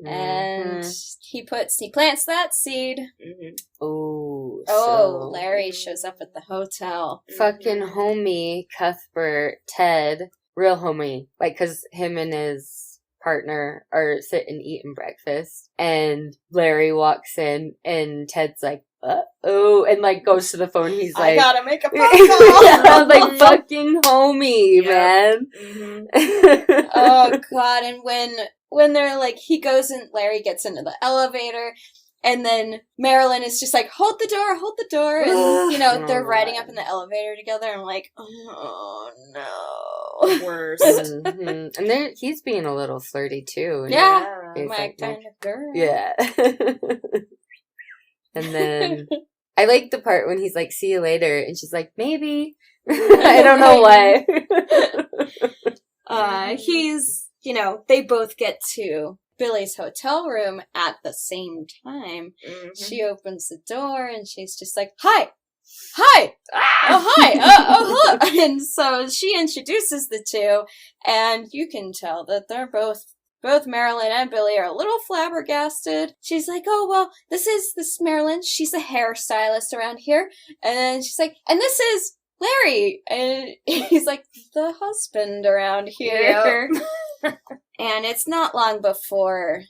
And he plants that seed. Mm-hmm. Oh, Larry shows up at the hotel. Fucking homie, Cuthbert, Ted, real homie. Like, cause him and his partner are sitting eating breakfast, and Larry walks in, and Ted's like, uh-oh, and like goes to the phone. He's like, I gotta make a phone call. Yeah, like fucking homie, man. Mm-hmm. Oh god, and when they're like, he goes and Larry gets into the elevator, and then Marilyn is just like, hold the door, and, they're riding up in the elevator together, and I'm like, oh no. Worse. Mm-hmm. And he's being a little flirty too. Yeah, he's my like, kind of girl. Yeah. And then I like the part when he's like, see you later, and she's like, maybe. I don't know why. They both get to Billy's hotel room at the same time. Mm-hmm. She opens the door and she's just like, hi, oh hi, hello. And so she introduces the two, and you can tell that they're both Marilyn and Billy are a little flabbergasted. She's like, oh, well, this is Marilyn. She's a hairstylist around here. And then she's like, and this is Larry. And he's like, the husband around here. Yep. And it's not long before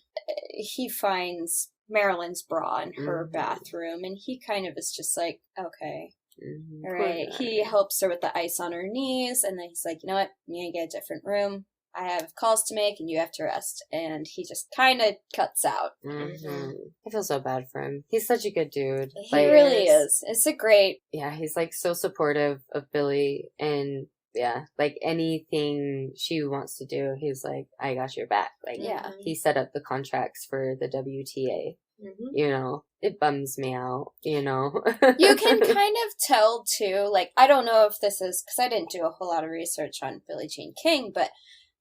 he finds Marilyn's bra in her bathroom. And he kind of is just like, okay. Mm-hmm. All right. He helps her with the ice on her knees. And then he's like, you know what? You need to get a different room. I have calls to make and you have to rest. And he just kind of cuts out. Mm-hmm. I feel so bad for him. He's such a good dude. He really is. It's a great... Yeah, he's like so supportive of Billy, and yeah, like anything she wants to do, he's like, I got your back. Like, yeah. He set up the contracts for the WTA. Mm-hmm. It bums me out, You can kind of tell too, like, I don't know if this is, because I didn't do a whole lot of research on Billie Jean King, but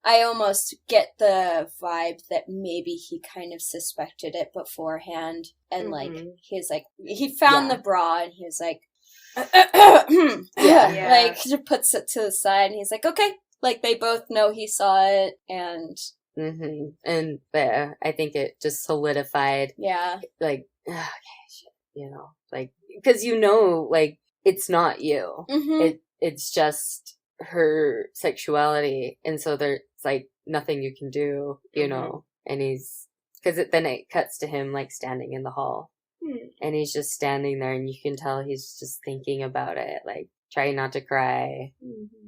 I almost get the vibe that maybe he kind of suspected it beforehand, and like he's like, he found the bra and he was like, like he puts it to the side and he's like, okay, like they both know he saw it, and and I think it just solidified, like, okay, shit, like, because like it's not you, it's just her sexuality, and so there's like nothing you can do, and because then it cuts to him like standing in the hall, and he's just standing there, and you can tell he's just thinking about it, like trying not to cry,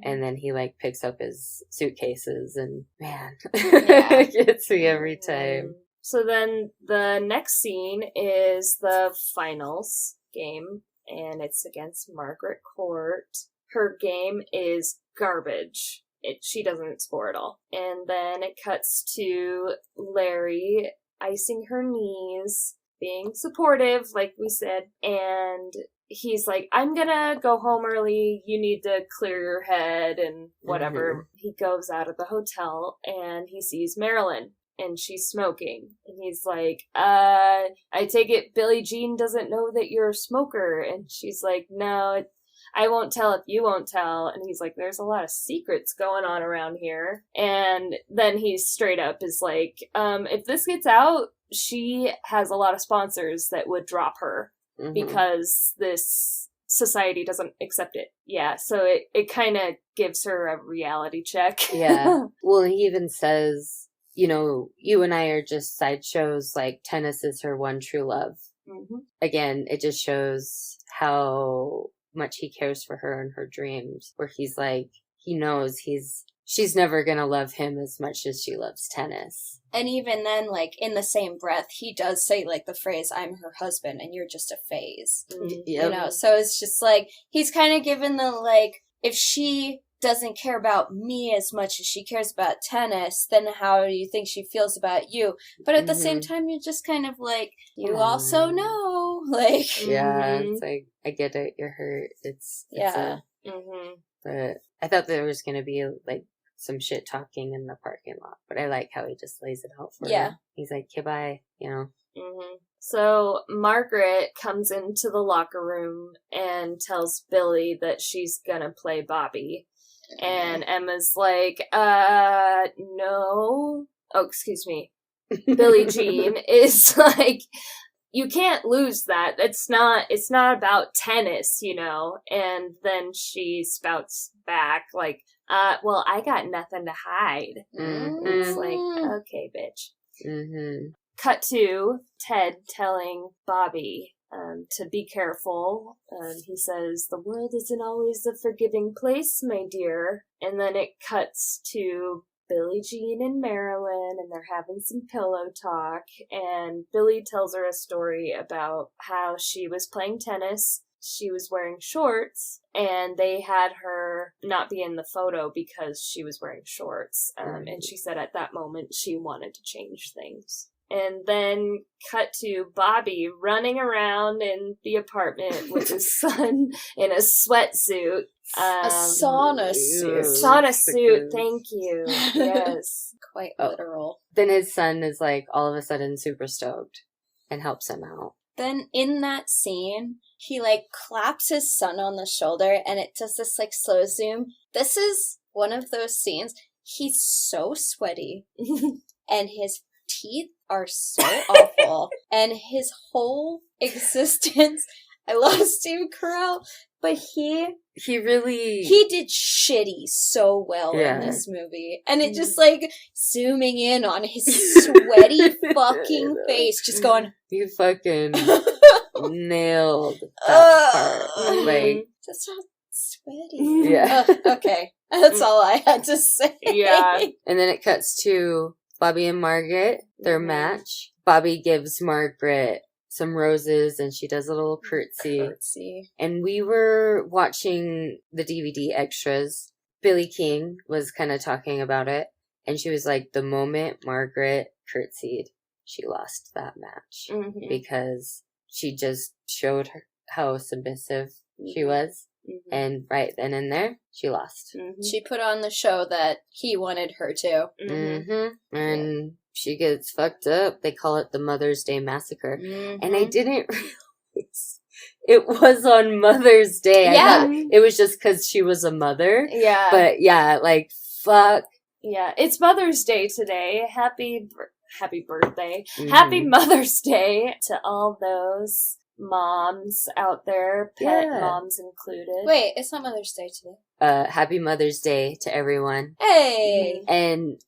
and then he like picks up his suitcases, and man, it gets me every time. So then the next scene is the finals game, and it's against Margaret Court. Her game is garbage. She doesn't score at all. And then it cuts to Larry icing her knees, being supportive, like we said, and he's like, I'm gonna go home early, you need to clear your head and whatever. He goes out of the hotel and he sees Marilyn, and she's smoking. And he's like, I take it Billie Jean doesn't know that you're a smoker. And she's like, no, I won't tell if you won't tell. And he's like, there's a lot of secrets going on around here. And then he straight up is like, if this gets out, she has a lot of sponsors that would drop her because this society doesn't accept it. Yeah, so it kind of gives her a reality check. Yeah. Well, he even says, you and I are just sideshows, like tennis is her one true love. Again, it just shows how much he cares for her and her dreams, where he's like, he knows she's never gonna love him as much as she loves tennis. And even then, like, in the same breath, he does say, like, the phrase, I'm her husband and you're just a phase. Yep. So it's just like, he's kind of given the, like, if she doesn't care about me as much as she cares about tennis, then how do you think she feels about you? But at the same time, you're just kind of like, you also know. Like, yeah, it's like, I get it, you're hurt. yeah. But I thought there was going to be, like, some shit talking in the parking lot. But I like how he just lays it out for her. He's like, okay, bye, you know. So Margaret comes into the locker room and tells Billy that she's gonna play Bobby. And Emma's like, no. Oh, excuse me. Billie Jean is like, you can't lose that. It's not about tennis, you know? And then she spouts back like, well, I got nothing to hide. It's like, okay, bitch. Cut to Ted telling Bobby to be careful. He says, the world isn't always a forgiving place, my dear. And then it cuts to Billie Jean and Marilyn, and they're having some pillow talk. And Billy tells her a story about how she was playing tennis. She was wearing shorts, and they had her not be in the photo because she was wearing shorts. And she said at that moment she wanted to change things. And then cut to Bobby running around in the apartment with his son in a sweatsuit. A sauna suit. Sauna suit, thank you. Yes. Quite literal. Then his son is like all of a sudden super stoked and helps him out. Then in that scene, he like claps his son on the shoulder and it does this like slow zoom. This is one of those scenes. He's so sweaty and his teeth are so awful and his whole existence. I love Steve Carrell, but he did shitty so well in this movie. And it just like zooming in on his sweaty fucking face, just going, you fucking nailed that part. Like, that's not sweaty. Yeah. Okay. That's all I had to say. Yeah. And then it cuts to Bobby and Margaret, their match. Bobby gives Margaret some roses and she does a little curtsy. And we were watching the DVD extras. Billie King was kind of talking about it. And she was like, the moment Margaret curtsied, she lost that match. Because she just showed her how submissive she was. And right then and there, she lost. She put on the show that he wanted her to. And she gets fucked up. They call it the Mother's Day Massacre. And I didn't realize it was on Mother's Day. I thought it was just because she was a mother. Yeah. But yeah, like, fuck. Yeah, it's Mother's Day today. Happy birthday. Happy Mother's Day to all those moms out there, pet moms included. Wait, it's not Mother's Day today. Happy Mother's Day to everyone. Hey! And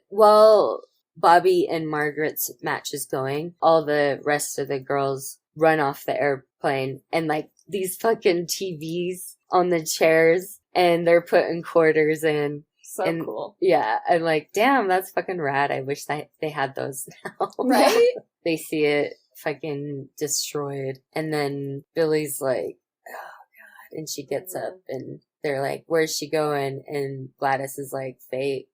while Bobby and Margaret's match is going, all the rest of the girls run off the airplane and like these fucking TVs on the chairs and they're putting quarters in. So cool. Yeah, I'm like, damn, that's fucking rad. I wish that they had those now. Right? They see it fucking destroyed. And then Billy's like, oh god. And she gets up and they're like, where's she going? And Gladys is like, fate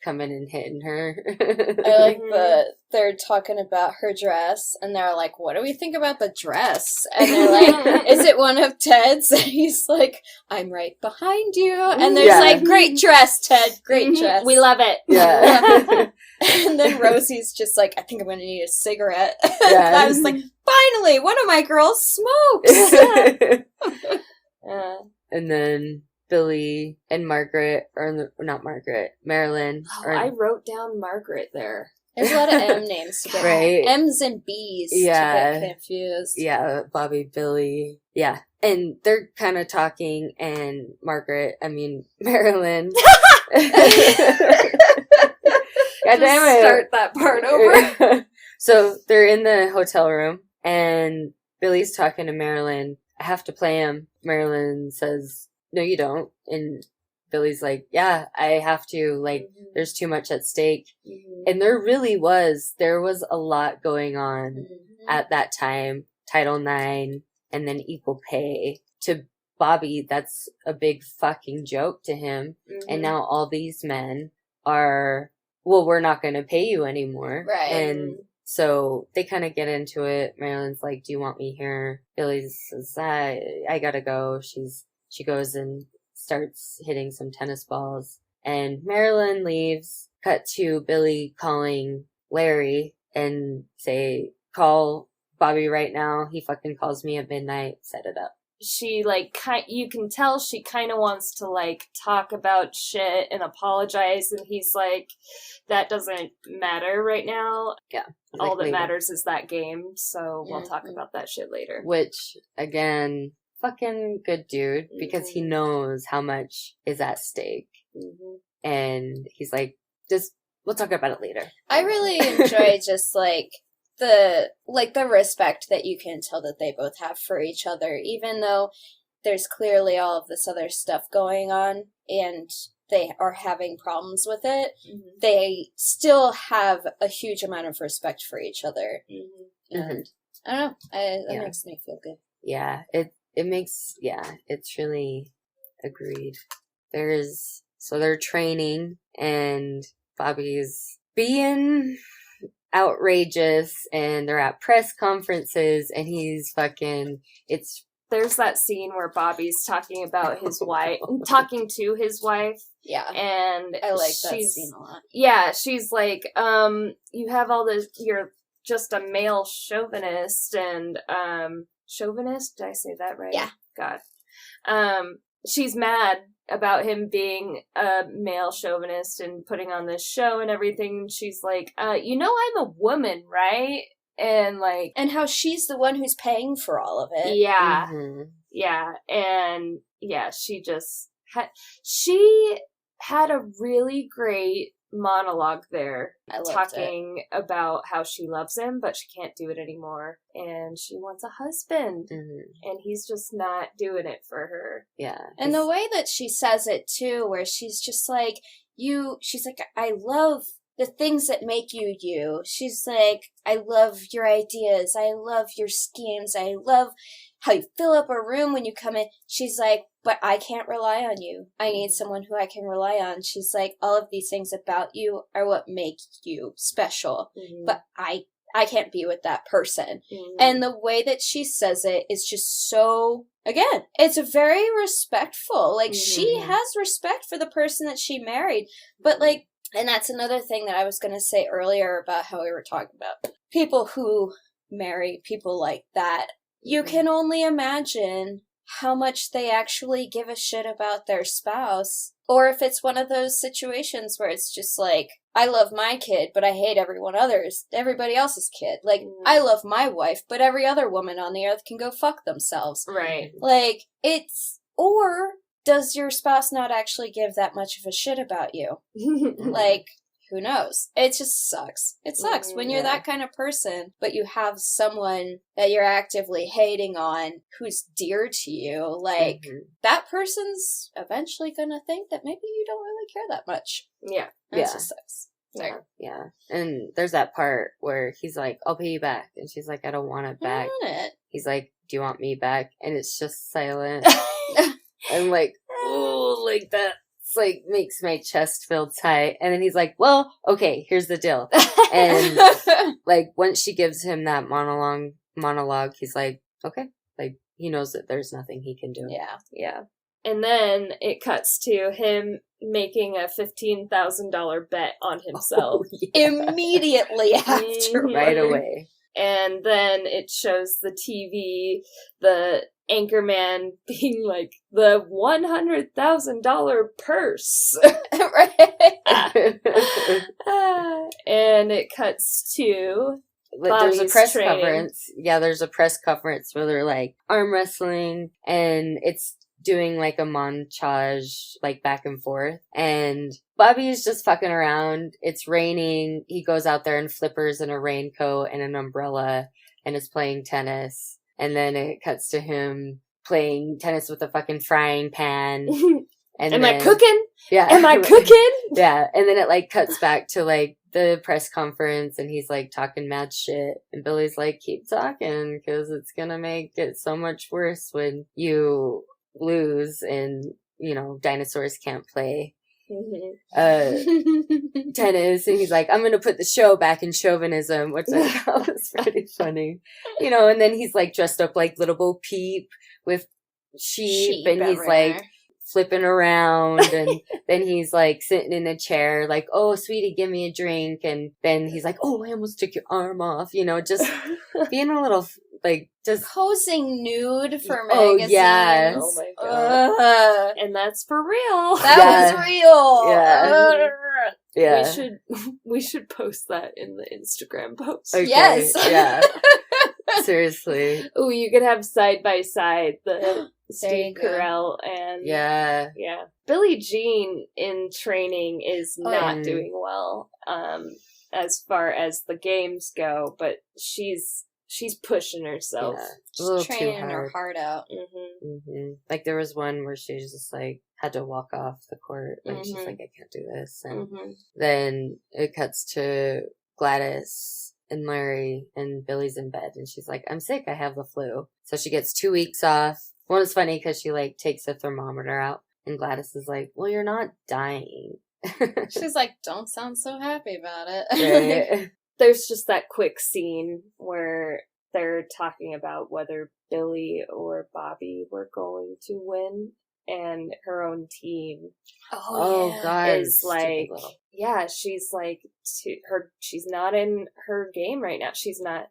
coming and hitting her. I like that they're talking about her dress and they're like, what do we think about the dress? And they're like, is it one of Ted's? And he's like, I'm right behind you. And there's like, great dress, Ted. Great dress. We love it. Yeah. And then Rosie's just like, I think I'm going to need a cigarette. And I was like, finally, one of my girls smokes. And then Billy and Margaret, or not Margaret, Marilyn. I wrote down Margaret there. There's a lot of M names to get M's and B's to get confused. Yeah, Bobby, Billy. Yeah. And they're kind of talking and Marilyn. God damn it. Start that part over. So they're in the hotel room and Billy's talking to Marilyn. I have to play him. Marilyn says, no, you don't. And Billy's like, yeah, I have to. Like, there's too much at stake. And there was a lot going on at that time. Title IX and then equal pay to Bobby, that's a big fucking joke to him. And now all these men are, well, we're not going to pay you anymore. Right. And so they kind of get into it. Marilyn's like, do you want me here? Billy says, I gotta go. She goes and starts hitting some tennis balls. And Marilyn leaves. Cut to Billy calling Larry and say, call Bobby right now. He fucking calls me at midnight. Set it up. She, like, you can tell she kind of wants to, like, talk about shit and apologize, and he's like, that doesn't matter right now. Yeah. All Like, that later. matters is that game, so we'll talk about that shit later. Which, again, fucking good dude, because he knows how much is at stake. And he's like, we'll talk about it later. I really enjoy just, like, the respect that you can tell that they both have for each other, even though there's clearly all of this other stuff going on and they are having problems with it. They still have a huge amount of respect for each other. And I don't know, that makes me feel good. Yeah, it makes, it's really agreed. So they're training and Bobby's being outrageous and they're at press conferences and he's fucking, there's that scene where Bobby's talking about his wife, talking to his wife. Yeah. And I like that scene a lot. Yeah, she's like, you have all this, you're just a male chauvinist and, chauvinist? Did I say that right? Yeah. God. She's mad about him being a male chauvinist and putting on this show and everything. She's like, you know I'm a woman, right? And like... And how she's the one who's paying for all of it. Yeah. Yeah. And yeah, she just... She had a really great monologue there. Talking about how she loves him, but she can't do it anymore. And she wants a husband. And he's just not doing it for her. Yeah. And the way that she says it, too, where she's just like, she's like, I love the things that make you you. She's like, I love your ideas. I love your schemes. I love how you fill up a room when you come in. She's like, but I can't rely on you. I need someone who I can rely on. She's like, all of these things about you are what make you special. But I can't be with that person. And the way that she says it is just so, again, it's very respectful. Like, she has respect for the person that she married. But, like, and that's another thing that I was going to say earlier about how we were talking about people who marry people like that. You can only imagine how much they actually give a shit about their spouse. Or if it's one of those situations where it's just like, I love my kid, but I hate everybody else's kid. Like, I love my wife, but every other woman on the earth can go fuck themselves. Right. Like, or does your spouse not actually give that much of a shit about you? Like, who knows? It just sucks. It sucks when you're that kind of person, but you have someone that you're actively hating on who's dear to you. Like, that person's eventually gonna think that maybe you don't really care that much. Yeah. That just sucks. Sorry. Yeah. And there's that part where he's like, I'll pay you back. And she's like, I don't want it back. I want it. He's like, do you want me back? And it's just silent. And like, ooh, like that. It's like makes my chest feel tight. And then he's like, well, okay, here's the deal. And like once she gives him that monologue, he's like, okay. Like he knows that there's nothing he can do. Yeah. Yeah. And then it cuts to him making a $15,000 bet on himself. Immediately after. Right away. And then it shows the TV, the anchorman being like, the $100,000 purse. Right. And it cuts to there's a Bobby's press training. conference. Yeah, there's a press conference where they're like arm wrestling and it's doing like a montage like back and forth. And Bobby's just fucking around. It's raining. He goes out there in flippers and a raincoat and an umbrella and is playing tennis. And then it cuts to him playing tennis with a fucking frying pan. And Am I cooking? Yeah. Am I cooking? Yeah. And then it like cuts back to like the press conference and he's like talking mad shit. And Billy's like, keep talking because it's going to make it so much worse when you lose and, dinosaurs can't play Mm-hmm. tennis, and he's like, I'm gonna put the show back in chauvinism, which I thought was pretty funny. And then he's like dressed up like Little Bo Peep with sheep and he's everywhere. like flipping around and then he's like sitting in a chair like, oh sweetie, give me a drink, and then he's like, oh, I almost took your arm off, just being a little like just posing nude for Oh, magazines. yes. Oh my god. And that's for real. That was real. Yeah. We should post that in the Instagram post. Okay, Yes. Yeah. Seriously. Oh, you could have side by side the There Steve you go. Carrell and Yeah. Billie Jean in training is not yeah. doing well as far as the games go, but she's pushing herself. Yeah. A little too training hard. her heart out. Mm-hmm. Like there was one where she was just like had to walk off the court. Like she's Mhm. like, I can't do this. And Mm-hmm. then it cuts to Gladys and Larry and Billy's in bed and she's like, I'm sick. I have the flu. So she gets 2 weeks off. Well, it's funny because she like takes a thermometer out and Gladys is like, well, you're not dying. She's like, don't sound so happy about it. Right. There's just that quick scene where they're talking about whether Billy or Bobby were going to win, and her own team Oh, yeah. God. is stupid like, little- she's like she's not in her game right now. She's not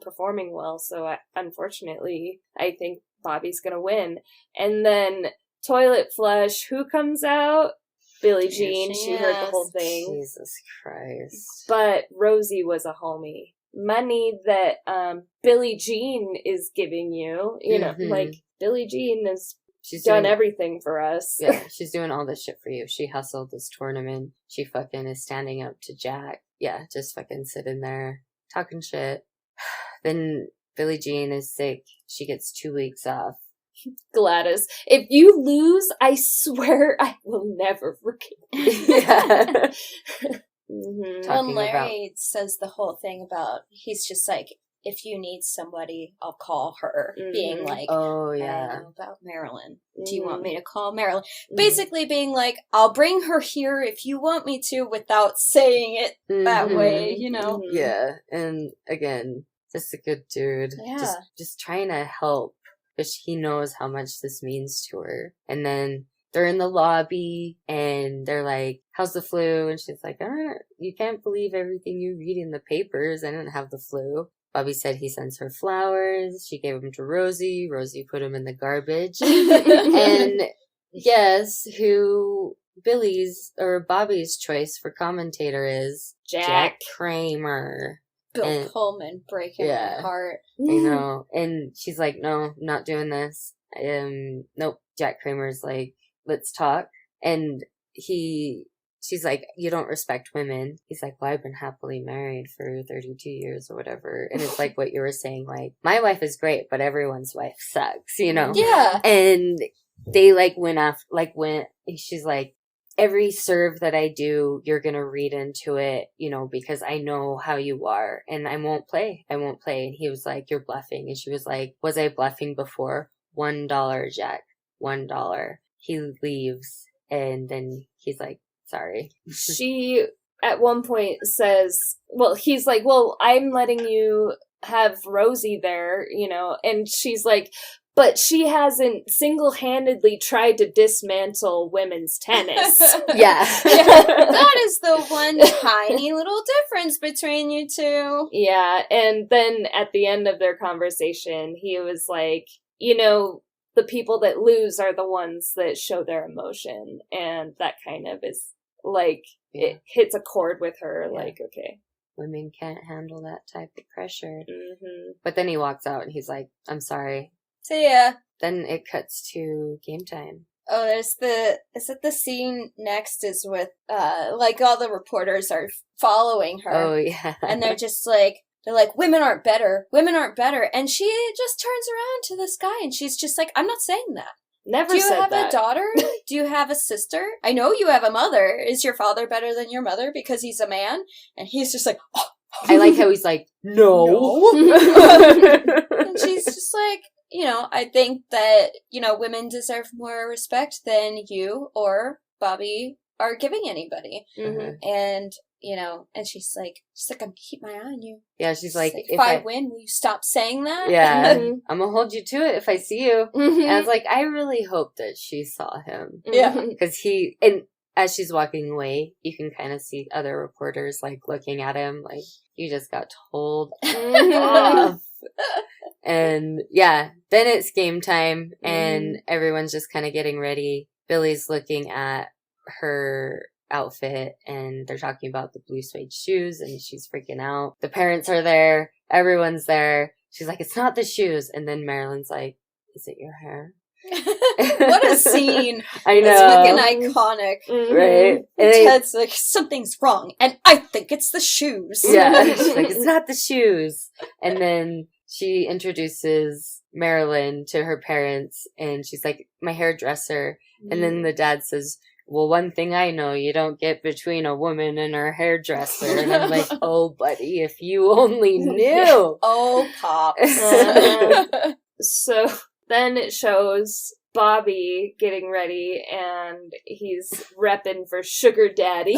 performing well. So unfortunately, I think Bobby's gonna win. And then toilet flush. Who comes out? Billie Jean. She heard the whole thing. Jesus Christ. But Rosie was a homie. Money that Billie Jean is giving you, Mhm. like Billie Jean has She's done doing, everything for us. Yeah, she's doing all this shit for you. She hustled this tournament. She fucking is standing up to Jack. Yeah, just fucking sitting there talking shit. Then Billie Jean is sick. She gets 2 weeks off. Gladys, if you lose, I swear I will never forgive you. Yeah. Mm-hmm. Talking When Larry says the whole thing about, he's just like, if you need somebody, I'll call her. Mhm. Being like, Oh, I yeah. know about Marilyn. Do you want me to call Marilyn? Mm-hmm. Basically being like, I'll bring her here if you want me to without saying it that Mhm. way, you know? Mhm. Yeah, and again, just a good dude. Yeah. Just trying to help because he knows how much this means to her. And then they're in the lobby and they're like, how's the flu? And she's like, you can't believe everything you read in the papers. I didn't have the flu. Bobby said he sends her flowers. She gave them to Rosie. Rosie put them in the garbage. And guess who Bobby's choice for commentator is? Jack. Kramer. Bill And- Pullman breaking Yeah. my heart. I know. And she's like, no, not doing this. Nope. Jack Kramer's like, let's talk. And she's like, you don't respect women. He's like, well, I've been happily married for 32 years or whatever. And it's like what you were saying, like, my wife is great, but everyone's wife sucks, Yeah. And they she's like, every serve that I do, you're going to read into it, because I know how you are and I won't play. And he was like, you're bluffing. And she was like, was I bluffing before? $1, Jack. $1. He leaves and then he's like, sorry. She at one point says, well, he's like, well, I'm letting you have Rosie there, and she's like, but she hasn't single-handedly tried to dismantle women's tennis. Yeah. That is the one tiny little difference between you two. Yeah, and then at the end of their conversation, he was like, the people that lose are the ones that show their emotion, and that kind of is like, it hits a chord with her, Yeah. like, okay. Women can't handle that type of pressure. Mm-hmm. But then he walks out and he's like, I'm sorry. See ya. Then it cuts to game time. Oh, is it the scene next is with, like all the reporters are following her. Oh, yeah. And they're like, women aren't better. And she just turns around to this guy and she's just like, I'm not saying that. Never Do you said have that. a daughter? Do you have a sister? I know you have a mother. Is your father better than your mother because he's a man? And he's just like, oh. I like how he's like, no. And she's just like, I think that, women deserve more respect than you or Bobby are giving anybody. Mm-hmm. And, and she's like, I'm gonna keep my eye on you. Yeah, she's like, if I win, will you stop saying that? Yeah, I'm gonna hold you to it if I see you. Mm-hmm. And I was like, I really hope that she saw him. Yeah. Because and as she's walking away, you can kind of see other reporters, like, looking at him, like, you just got told off. And, yeah, then it's game time, and everyone's just kind of getting ready. Billy's looking at her outfit, and they're talking about the blue suede shoes, and she's freaking out. The parents are there. Everyone's there. She's like, it's not the shoes. And then Marilyn's like, is it your hair? What a scene. I know. It's fucking iconic. Right? And Ted's like, something's wrong, and I think it's the shoes. Yeah. She's like, it's not the shoes. And then she introduces Marilyn to her parents, and she's like, my hairdresser. And then the dad says, well, one thing I know, you don't get between a woman and her hairdresser. And I'm like, oh, buddy, if you only knew. Oh, Pops. So then it shows Bobby getting ready, and he's repping for Sugar Daddy.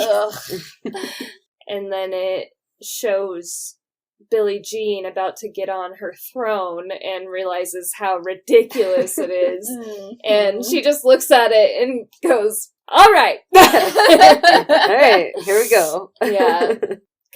And then it shows Billie Jean about to get on her throne and realizes how ridiculous it is. And she just looks at it and goes, all right. All right, here we go. Yeah.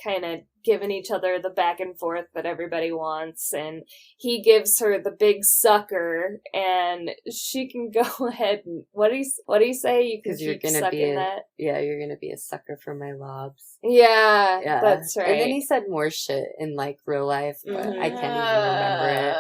Kind of giving each other the back and forth that everybody wants, and he gives her the big sucker, and she can go ahead and what do you say? You can keep sucking that. Yeah, you're gonna be a sucker for my lobs. Yeah, that's right. And then he said more shit in like real life, but I can't even remember it.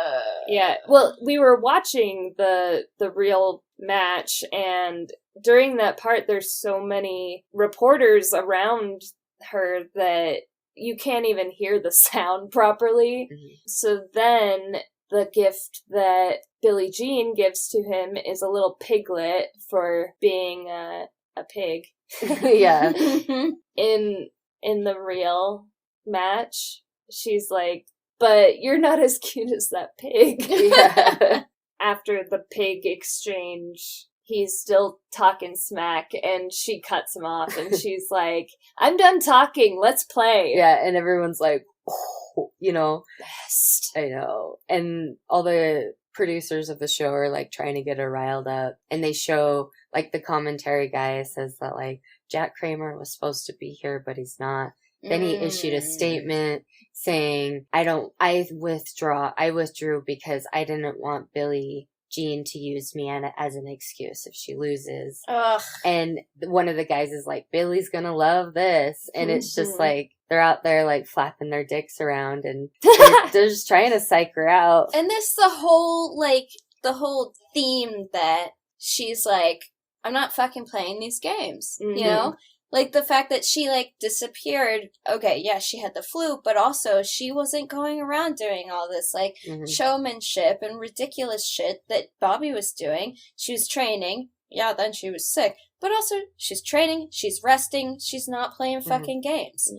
Yeah, well, we were watching the real match, and during that part, there's so many reporters around her that you can't even hear the sound properly. So then the gift that Billie Jean gives to him is a little piglet for being a pig. Yeah. In the real match, she's like, but you're not as cute as that pig. Yeah. After the pig exchange, he's still talking smack, and she cuts him off, and she's like, I'm done talking, let's play. Yeah, and everyone's like, oh, Best. I know. And all the producers of the show are like trying to get her riled up, and they show, like, the commentary guy says that, like, Jack Kramer was supposed to be here, but he's not. Then he issued a statement saying, I withdrew because I didn't want Billie Jean to use me as an excuse if she loses. Ugh. And one of the guys is like, Billy's gonna love this. And it's just like, they're out there like flapping their dicks around, and they're just trying to psych her out. And this the whole theme that she's like, I'm not fucking playing these games, Like, the fact that she, like, disappeared, okay, yeah, she had the flu, but also she wasn't going around doing all this, like, showmanship and ridiculous shit that Bobby was doing. She was training. Yeah, then she was sick. But also, she's training, she's resting, she's not playing fucking games.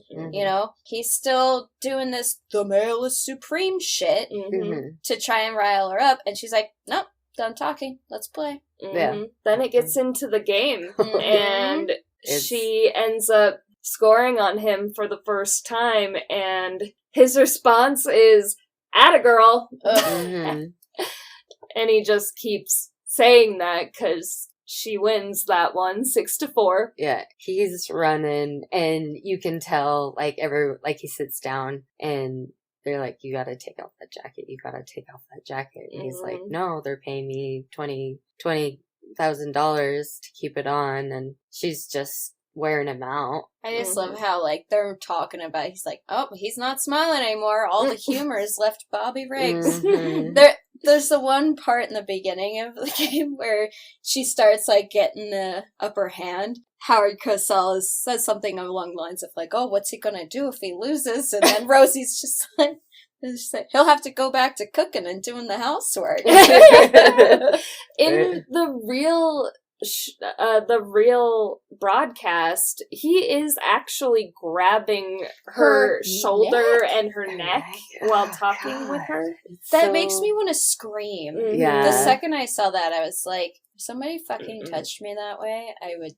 He's still doing this, the male is supreme shit to try and rile her up, and she's like, nope, done talking, let's play. Yeah. Then it gets into the game, and she ends up scoring on him for the first time, and his response is, "Atta girl." And he just keeps saying that because she wins that one 6-4. Yeah, he's running, and you can tell, like, he sits down, and they're like, you gotta take off that jacket, and he's like, no, they're paying me $20,000 to keep it on, and she's just wearing him out. I just love how, like, they're talking about, he's like, oh, he's not smiling anymore, all the humor has left Bobby Riggs. There's the one part in the beginning of the game where she starts, like, getting the upper hand. Howard Cosell says something along the lines of, like, oh, what's he gonna do if he loses? And then Rosie's just like, he'll have to go back to cooking and doing the housework. In the real the real broadcast, he is actually grabbing her shoulder and her neck while talking with her. That makes me want to scream. Yeah. The second I saw that, I was like, if somebody fucking touched me that way, I would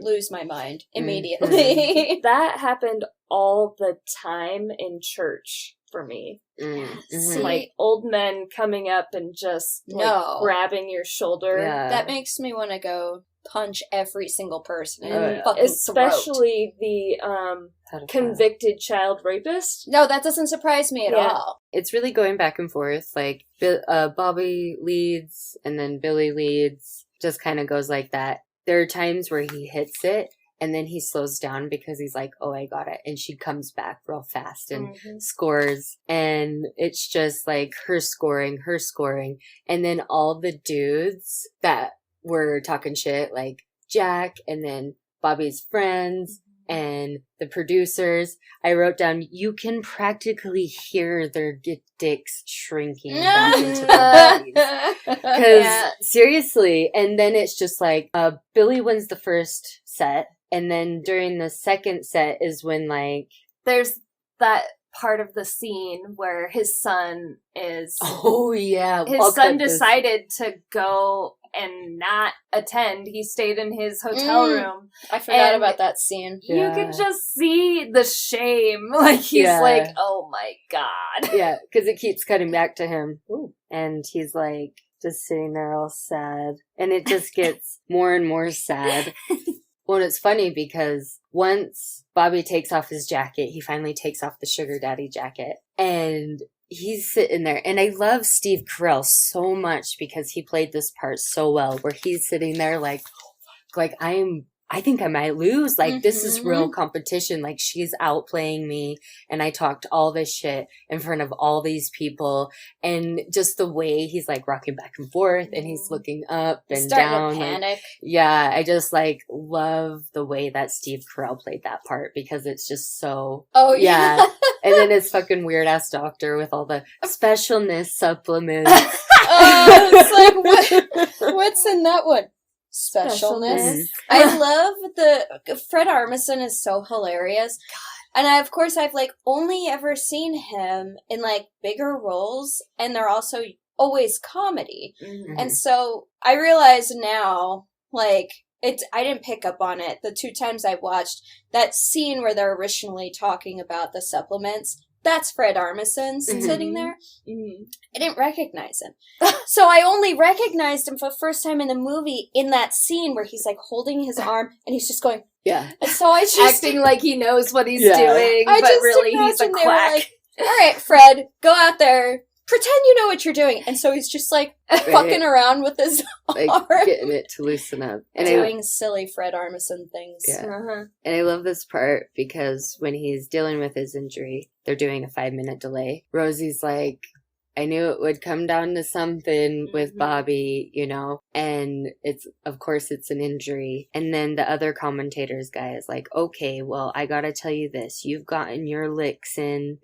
lose my mind immediately. That happened all the time in church for me. See, Like old men coming up and just grabbing your shoulder. Yeah. that makes me want to go punch every single person in the fucking Especially the convicted child rapist. No, that doesn't surprise me at all. It's really going back and forth. Like, Bobby leads, and then Billy leads. Just kind of goes like that. There are times where he hits it, and then he slows down because he's like, oh, I got it. And she comes back real fast and scores. And it's just like her scoring. And then all the dudes that were talking shit, like Jack, and then Bobby's friends, and the producers, I wrote down, you can practically hear their dicks shrinking back into their bodies. Because, seriously, and then it's just like, Billy wins the first set, and then during the second set is when, like... There's that part of the scene where his son is... Oh, yeah. His son decided to go and not attend. He stayed in his hotel room. I forgot about that scene. You can just see the shame. Like, he's like, oh my God. Yeah, because it keeps cutting back to him. Ooh. And he's like, just sitting there all sad. And it just gets more and more sad. Well, it's funny because once Bobby takes off his jacket, he finally takes off the sugar daddy jacket. And he's sitting there, and I love Steve Carrell so much because he played this part so well, where he's sitting there like I think I might lose. Like, this is real competition. Like, she's outplaying me, and I talked all this shit in front of all these people, and just the way he's like rocking back and forth, and he's looking up and down. To panic. Yeah, I just like love the way that Steve Carell played that part because it's just so. Oh yeah. And then his fucking weird ass doctor with all the specialness supplements. Oh, it's like what's in that one? Specialness. I love Fred Armisen is so hilarious. God. And I've like only ever seen him in like bigger roles, and they're also always comedy. And so I realize now, like, I didn't pick up on it the 2 times I watched that scene where they're originally talking about the supplements. That's Fred Armisen sitting there. I didn't recognize him. So I only recognized him for the first time in the movie in that scene where he's like holding his arm and he's just going, yeah. And so I just... Acting like he knows what he's doing, but really he's a quack. Like, all right, Fred, go out there. Pretend you know what you're doing. And so he's just like fucking around with his like arm. Getting it to loosen up. And doing silly Fred Armisen things. Yeah. And I love this part because when he's dealing with his injury, they're doing a 5-minute delay. Rosie's like, I knew it would come down to something with Bobby, you know, and of course it's an injury. And then the other commentators guy is like, okay, well, I gotta tell you this. You've gotten your licks in,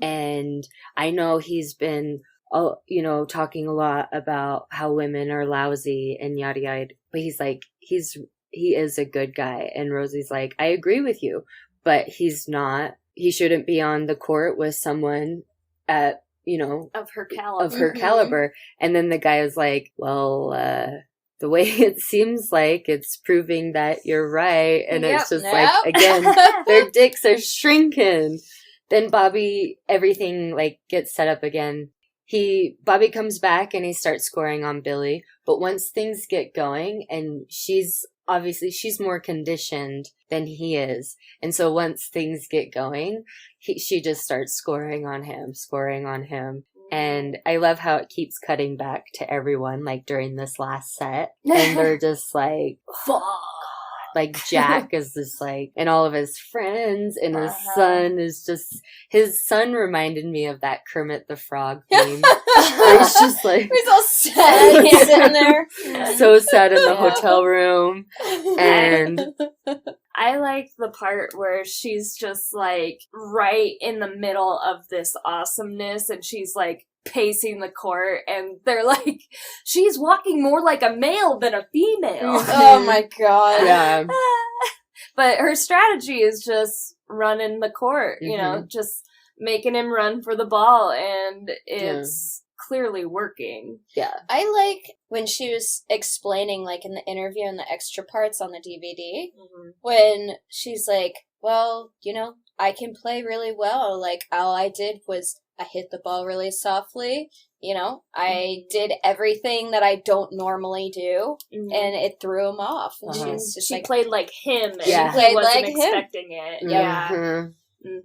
and I know he's been, you know, talking a lot about how women are lousy and yada yada, but he's like, he is a good guy. And Rosie's like, I agree with you, but he's not. He shouldn't be on the court with someone at, you know, of her caliber. And then the guy is like, well, the way it seems like it's proving that you're right. And it's just like, again, their dicks are shrinking. Then Bobby, everything like gets set up again. Bobby comes back and he starts scoring on Billy. But once things get going, and she's more conditioned than he is. And so once things get going, she just starts scoring on him. And I love how it keeps cutting back to everyone, like during this last set. And they're just like, fuck. Like Jack is just like, and all of his friends, and his son is just, his son reminded me of that Kermit the Frog theme. Where he's just like, he's all sad. He's sitting there. So sad in the hotel room. And I like the part where she's just like right in the middle of this awesomeness, and she's like pacing the court, and they're like, she's walking more like a male than a female. Oh my god. Yeah. But her strategy is just running the court, you know, just making him run for the ball, and it's clearly working. Yeah. I like when she was explaining, like, in the interview and the extra parts on the DVD, when she's like, well, you know, I can play really well. Like, all I did was I hit the ball really softly. You know, I did everything that I don't normally do, and it threw him off. And she played like him, and she he played wasn't like expecting it. Yeah.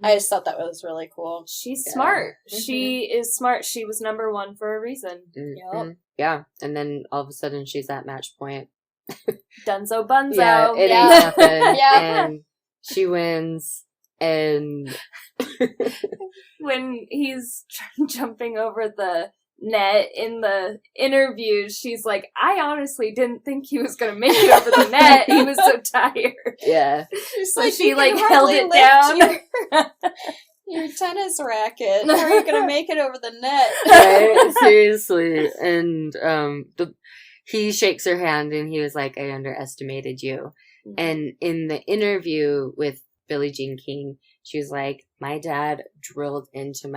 I just thought that was really cool. She's smart. She is smart. She was number one for a reason. Yep. Yeah, and then all of a sudden she's at match point. Dunzo Bunzo. Yeah, it ain't nothing. And she wins, and when he's jumping over the net in the interview, she's like, I honestly didn't think he was gonna make it over the net. He was so tired. Yeah. So she like held it down. Your tennis racket. How are you gonna make it over the net? Right? Seriously. And he shakes her hand and he was like, I underestimated you. And in the interview with Billie Jean King, she was like, my dad drilled into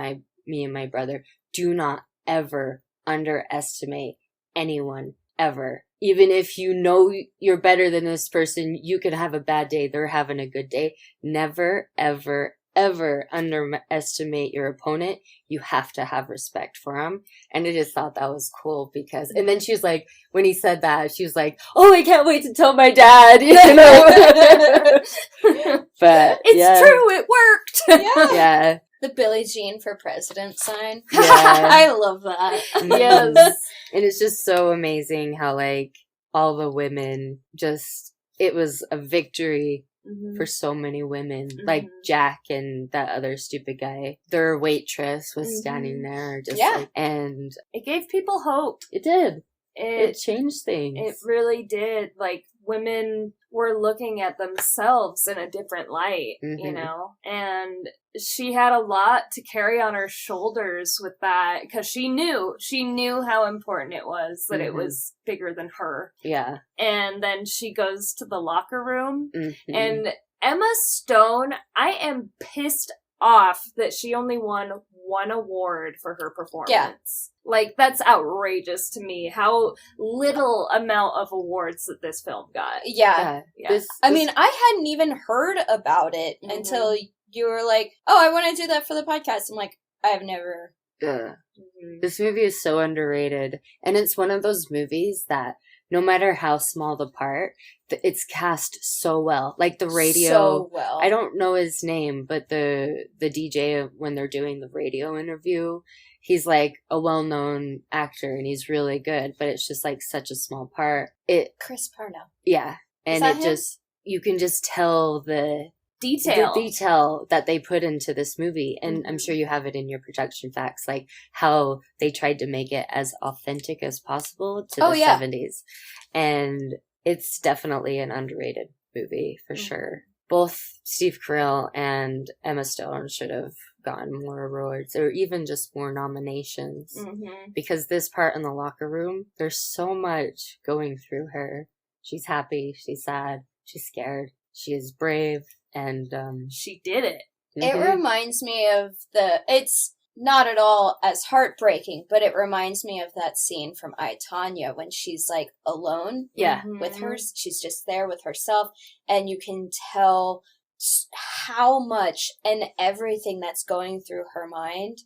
me and my brother, do not ever underestimate anyone, ever. Even if you know you're better than this person, you could have a bad day, they're having a good day. Never, ever, ever underestimate your opponent. You have to have respect for him. And I just thought that was cool because, and then she was like, when he said that, she was like, oh, I can't wait to tell my dad, you know? But it's true, it worked. Yeah. The Billie Jean for President sign. Yeah. I love that. Yes. And it's just so amazing how, like, all the women just, it was a victory for so many women. Like Jack and that other stupid guy. Their waitress was standing there just like, and it gave people hope. It did. It changed things. It really did. Like, women were looking at themselves in a different light, you know? And she had a lot to carry on her shoulders with that, because she knew how important it was, that it was bigger than her. Yeah. And then she goes to the locker room, and Emma Stone, I am pissed off that she only won one award for her performance. Yeah. Like, that's outrageous to me, how little amount of awards that this film got. Yeah. I mean, I hadn't even heard about it until you were like, oh, I want to do that for the podcast. I'm like, I've never. This movie is so underrated. And it's one of those movies that no matter how small the part, it's cast so well. Like the radio. So well. I don't know his name, but the DJ, when they're doing the radio interview, he's like a well-known actor and he's really good, but it's just like such a small part. Chris Parnell. Yeah. And it him? just, you can just tell the detail that they put into this movie. And I'm sure you have it in your production facts, like how they tried to make it as authentic as possible to the 70s. And it's definitely an underrated movie for sure. Both Steve Carell and Emma Stone should have gotten more awards or even just more nominations, because this part in the locker room, there's so much going through her. She's happy, she's sad, she's scared, she is brave, and she did it. It reminds me of it's not at all as heartbreaking, but it reminds me of that scene from I, Tonya, when she's like alone with her. She's just there with herself, and you can tell how much and everything that's going through her mind,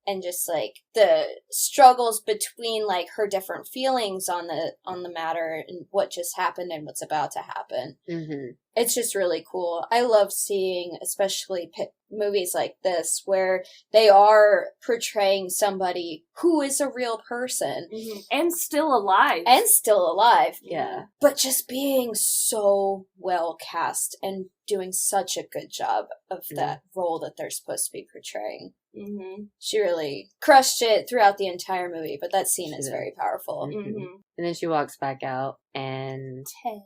and just like the struggles between like her different feelings on the matter and what just happened and what's about to happen. It's just really cool. I love seeing especially movies like this where they are portraying somebody who is a real person and still alive yeah, but just being so well cast and doing such a good job of that role that they're supposed to be portraying. She really crushed it throughout the entire movie, but that scene is very powerful. And then she walks back out, and Ted.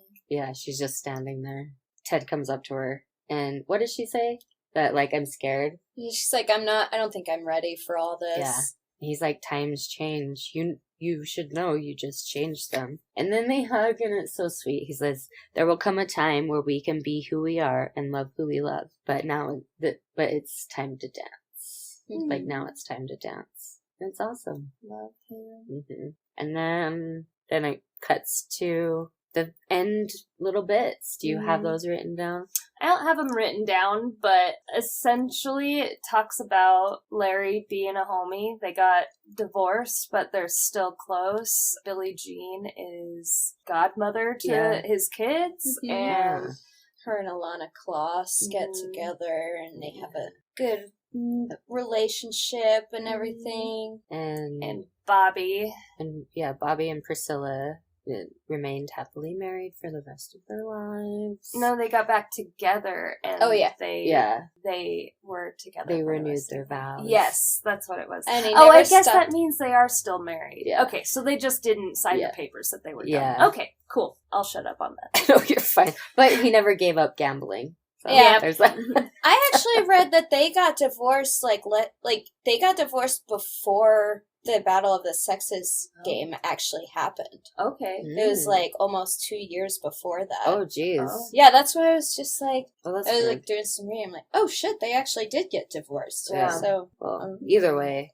She's just standing there. Ted comes up to her, and what does she say? That, like, I'm scared? She's like, I don't think I'm ready for all this. He's like, times change. You should know you just changed them. And then they hug, and it's so sweet. He says, there will come a time where we can be who we are and love who we love. But it's time to dance. Like, now it's time to dance. It's awesome. Love him. Mm-hmm. And then it cuts to the end little bits. Do you have those written down? I don't have them written down, but essentially it talks about Larry being a homie. They got divorced, but they're still close. Billie Jean is godmother to his kids, and her and Alana Kloss get together, and they have a good relationship and everything. And Bobby. And Bobby and Priscilla remained happily married for the rest of their lives. No, they got back together, and they were together. They renewed their vows. Yes, that's what it was. And I guess that means they are still married. Yeah. Okay, so they just didn't sign the papers that they were done. Yeah. Okay, cool. I'll shut up on that. No, you're fine. But he never gave up gambling. So there's that. I actually read that they got divorced, they got divorced before the Battle of the Sexes game actually happened. Okay. It was almost 2 years before that. Oh, jeez. Yeah, that's why I was just like, well, I was doing some reading. I'm like, oh shit, they actually did get divorced. Yeah. So, either way.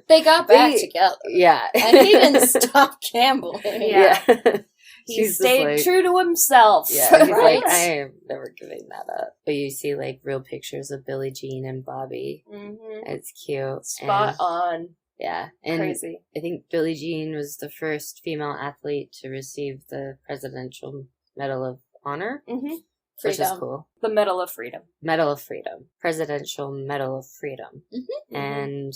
They got back together. Yeah. And he didn't stop gambling. Yeah. He stayed true to himself. Yeah, he's right? I am never giving that up. But you see, real pictures of Billie Jean and Bobby. Mm-hmm. It's cute. Spot on. Yeah. And crazy. I think Billie Jean was the first female athlete to receive the Presidential Medal of Honor. Mm-hmm. Which is cool. The Medal of Freedom. Medal of Freedom. Presidential Medal of Freedom. Mm-hmm. And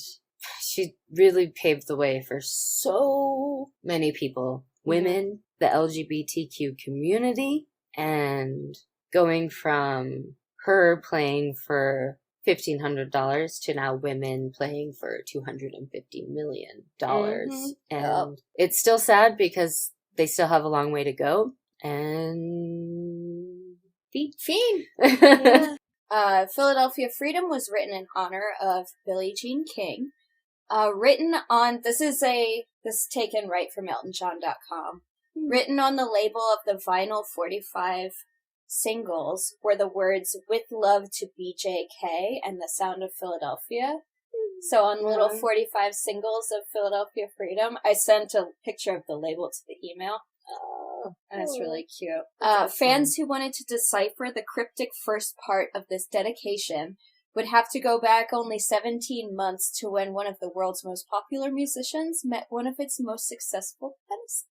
she really paved the way for so many people. Women, the LGBTQ community, and going from her playing for $1,500 to now women playing for $250 million. And it's still sad because they still have a long way to go. And Fiend. Yeah. Philadelphia Freedom was written in honor of Billie Jean King. Written on, this is taken right from EltonJohn.com. Written on the label of the vinyl 45 singles were the words "With Love to BJK" and "The Sound of Philadelphia." So on little 45 singles of Philadelphia Freedom, I sent a picture of the label to the email. And it's really cute. Fans who wanted to decipher the cryptic first part of this dedication would have to go back only 17 months to when one of the world's most popular musicians met one of its most successful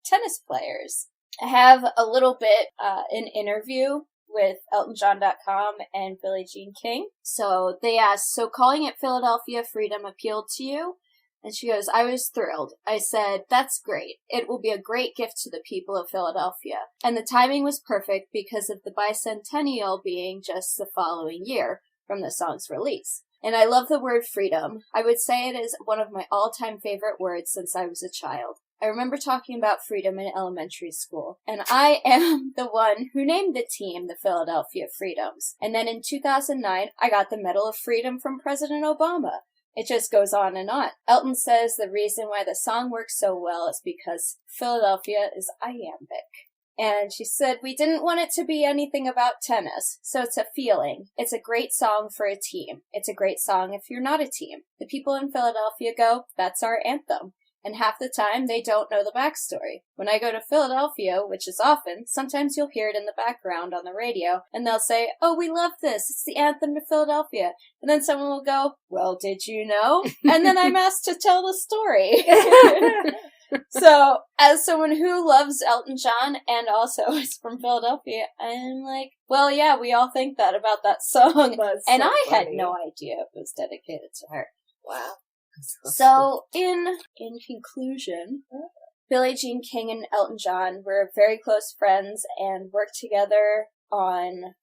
tennis players. I have a little bit, an interview with EltonJohn.com and Billie Jean King. So they asked, so calling it Philadelphia Freedom appealed to you? And she goes, I was thrilled. I said, that's great. It will be a great gift to the people of Philadelphia. And the timing was perfect because of the bicentennial being just the following year from the song's release. And I love the word freedom. I would say it is one of my all-time favorite words since I was a child. I remember talking about freedom in elementary school, and I am the one who named the team the Philadelphia Freedoms. And then in 2009, I got the Medal of Freedom from President Obama. It just goes on and on. Elton says the reason why the song works so well is because Philadelphia is iambic. And she said, we didn't want it to be anything about tennis, so it's a feeling. It's a great song for a team. It's a great song if you're not a team. The people in Philadelphia go, that's our anthem. And half the time, they don't know the backstory. When I go to Philadelphia, which is often, sometimes you'll hear it in the background on the radio, and they'll say, oh, we love this. It's the anthem to Philadelphia. And then someone will go, well, did you know? And then I'm asked to tell the story. So, as someone who loves Elton John and also is from Philadelphia, I'm like, well, yeah, we all think that about that song. And I had no idea it was dedicated to her. Wow. So, in conclusion, Billie Jean King and Elton John were very close friends and worked together on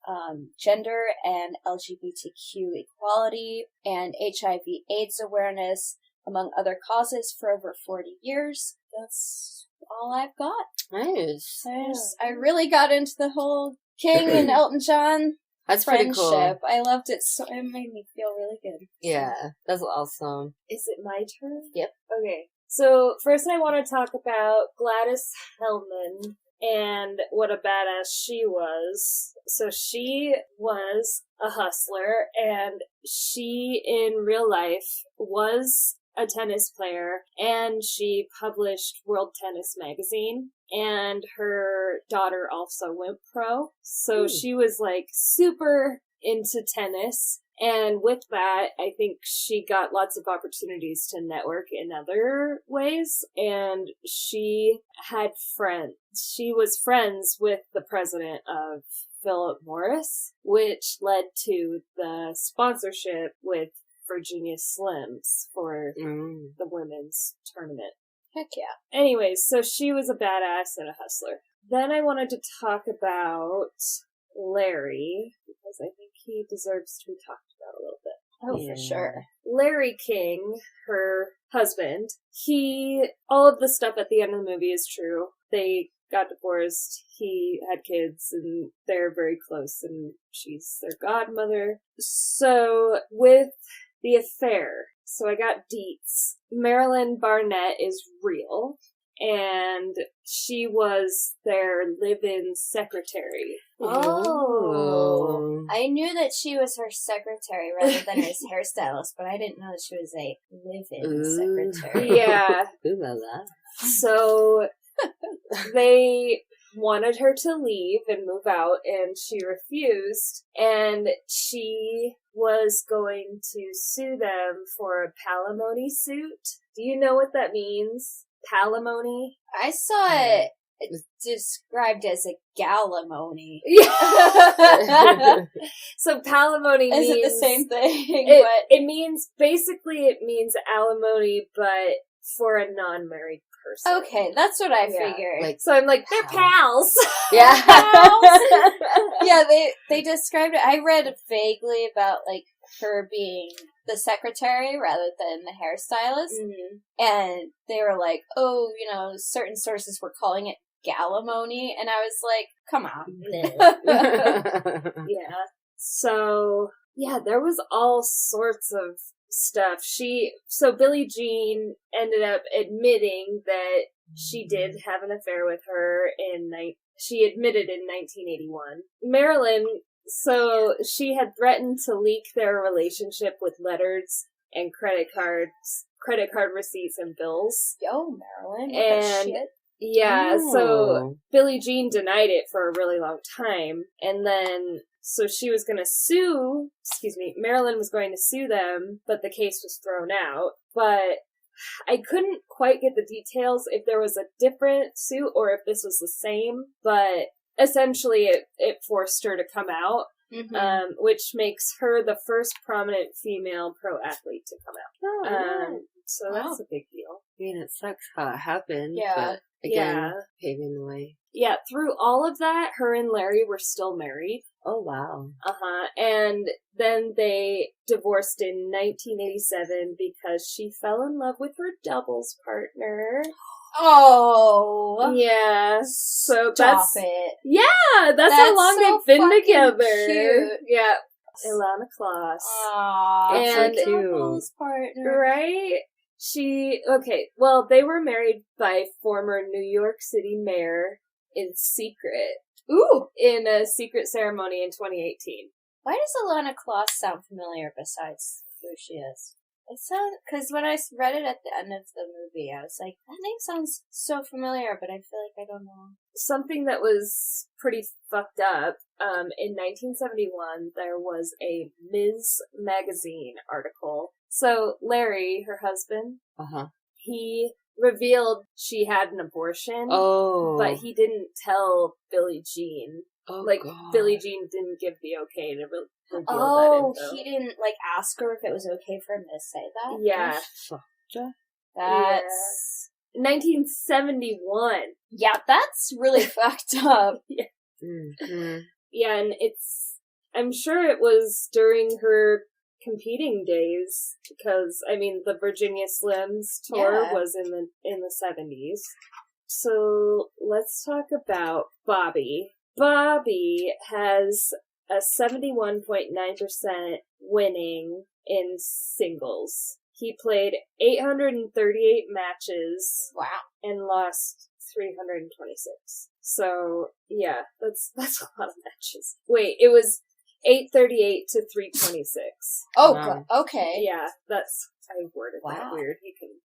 gender and LGBTQ equality and HIV/AIDS awareness, among other causes, for over 40 years. That's all I've got. Nice. I really got into the whole King and Elton John That's pretty cool. friendship. I loved it, so it made me feel really good. Yeah, that's awesome. Is it my turn? Yep. Okay. So first I want to talk about Gladys Hellman and what a badass she was. So she was a hustler, and she in real life was a tennis player, and she published World Tennis Magazine, and her daughter also went pro. So she was like super into tennis. And with that, I think she got lots of opportunities to network in other ways. And she had friends. She was friends with the president of Philip Morris, which led to the sponsorship with Virginia Slims for the women's tournament. Heck yeah. Anyways, so she was a badass and a hustler. Then I wanted to talk about Larry, because I think he deserves to be talked about a little bit. Oh, for sure. Larry King, her husband, all of the stuff at the end of the movie is true. They got divorced, he had kids, and they're very close, and she's their godmother. So, with the affair, so I got deets. Marilyn Barnett is real, and she was their live-in secretary. Oh. I knew that she was her secretary rather than her hairstylist, but I didn't know that she was a live-in secretary. Yeah. Ooh la la. So they wanted her to leave and move out, and she refused, and she was going to sue them for a palimony suit. Do you know what that means? Palimony? I saw it described as a galimony. Yeah. So palimony means... Is it the same thing? It means alimony, but for a non-married person. Okay, that's what I figured. Like, so I'm like, they're pals. yeah. Yeah, they described it. I read vaguely about, like, her being the secretary rather than the hairstylist. Mm-hmm. And they were like, oh, certain sources were calling it galimony. And I was like, come on. Yeah. So, yeah, there was all sorts of stuff. So Billie Jean ended up admitting that she did have an affair with her she admitted in 1981. Marilyn, so she had threatened to leak their relationship with letters and credit card receipts and bills. Yo, Marilyn. And shit. yeah, so Billie Jean denied it for a really long time, and then so she was going to sue, Marilyn was going to sue them, but the case was thrown out. But I couldn't quite get the details if there was a different suit or if this was the same, but essentially it forced her to come out, which makes her the first prominent female pro athlete to come out. So that's a big deal. I mean, it sucks how it happened. Yeah. But again, paving the way. Yeah, through all of that, her and Larry were still married. Oh, wow. And then they divorced in 1987 because she fell in love with her doubles partner. Oh. Yeah. So Stop it. Yeah, that's how long so they've been fucking together. cute. Yeah. Ilana Kloss. Aww. And so cute. Partner. Right? They were married by former New York City mayor in secret. Ooh. In a secret ceremony in 2018. Why does Ilana Kloss sound familiar besides who she is? It sounds, because when I read it at the end of the movie, I was like, that name sounds so familiar, but I feel like I don't know. Something that was pretty fucked up, in 1971, there was a Ms. Magazine article. So Larry, her husband, he revealed she had an abortion, but he didn't tell Billie Jean. Oh, God. Billie Jean didn't give the okay to reveal that info. He didn't, ask her if it was okay for him to say that? Yeah. That's... 1971. Yeah, that's really fucked up. Yeah. Mm-hmm. Yeah, and I'm sure it was during her competing days, because, the Virginia Slims tour was in the 70s. So, let's talk about Bobby. Bobby has a 71.9% winning in singles. He played 838 matches. Wow. And lost 326. So, yeah, that's a lot of matches. Wait, it was 838 to 326. Oh, Wow. okay. Yeah, I worded that Wow. weird.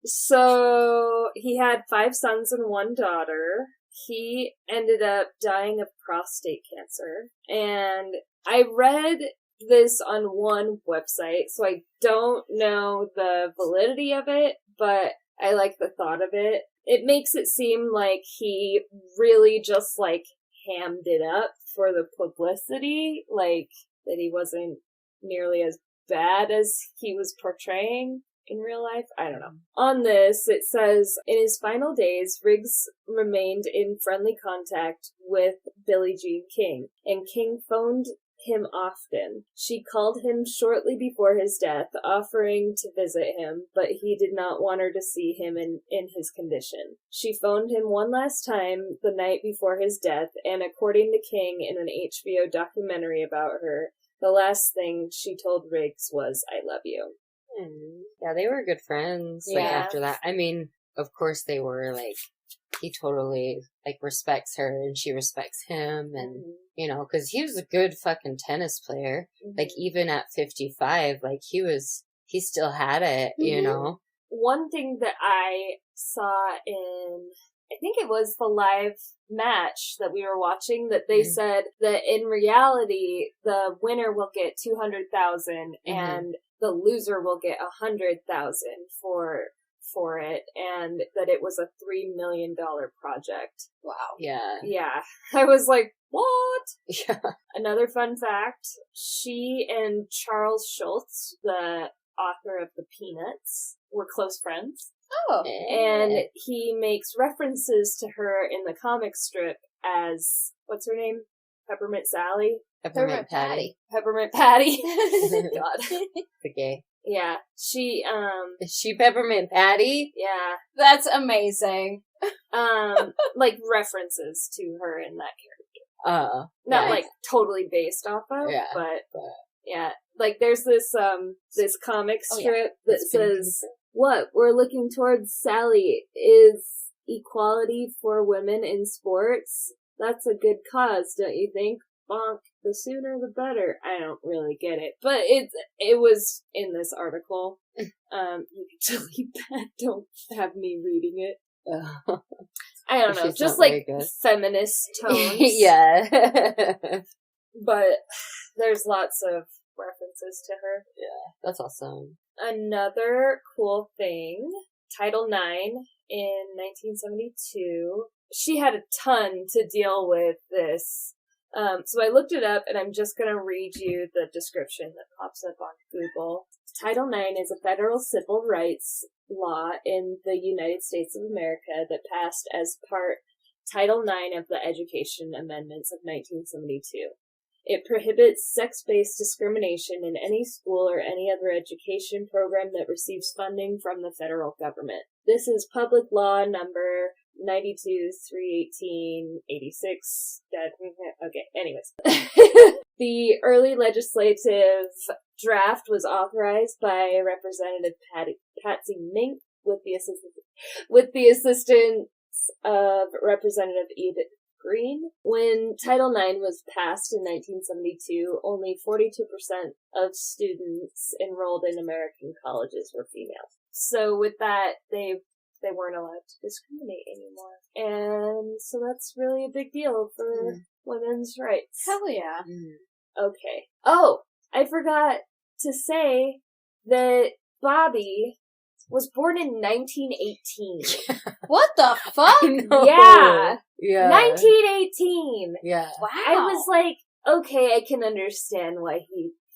So, he had 5 sons and 1 daughter. He ended up dying of prostate cancer. And I read this on one website, so I don't know the validity of it, but I like the thought of it. It makes it seem like he really just, like, hammed it up for the publicity, like, that he wasn't nearly as bad as he was portraying in real life. I don't know. On this, it says, in his final days, Riggs remained in friendly contact with Billie Jean King, and King phoned him often. She called him shortly before his death, offering to visit him, but he did not want her to see him in his condition. She phoned him one last time the night before his death, and according to King in an HBO documentary about her, the last thing she told Riggs was, "I love you." Yeah, they were good friends, like, Yeah. after that. I mean, of course they were, like, he totally, like, respects her, and she respects him, and, you know, because he was a good fucking tennis player. Like, even at 55, like, he still had it, you know? One thing that I saw in, I think it was the live match that we were watching, that they said that in reality, the winner will get 200,000 and the loser will get 100,000 for it, and that it was a $3 million project. Wow. Yeah. Yeah. I was like, what? Yeah. Another fun fact, she and Charles Schultz, the author of the Peanuts, were close friends. Oh. And he makes references to her in the comic strip as, what's her name? Peppermint Sally? Peppermint Patty. Peppermint Patty. God. The gay. Yeah. She, Is she Peppermint Patty? yeah. That's amazing. Like references to her in that character. Not yeah. like totally based off of, Yeah, but yeah. Like there's this comic strip that says, what we're looking towards, Sally, is equality for women in sports. That's a good cause, don't you think? Bonk. The sooner the better. I don't really get it, but it was in this article. You can delete that. Don't have me reading it. I don't know, She's just not like very good. feminist tones. Yeah. But there's lots of references to her. Yeah, that's awesome. Another cool thing, Title IX in 1972. She had a ton to deal with this. So I looked it up, and I'm just going to read you the description that pops up on Google. Title IX is a federal civil rights law in the United States of America that passed as part Title IX of the Education Amendments of 1972. It prohibits sex-based discrimination in any school or any other education program that receives funding from the federal government. This is Public Law number 92, 318, 86. Okay, anyways. The early legislative draft was authorized by Representative Patsy Mink with the assistance of Representative Edith Green. When Title IX was passed in 1972, only 42% of students enrolled in American colleges were female. So with that, they weren't allowed to discriminate anymore. And so that's really a big deal for women's rights. Hell yeah. Okay. Oh, I forgot to say that Bobby was born in 1918. What the fuck? No. Yeah. Yeah. 1918. Yeah. Wow. I was like, okay, I can understand why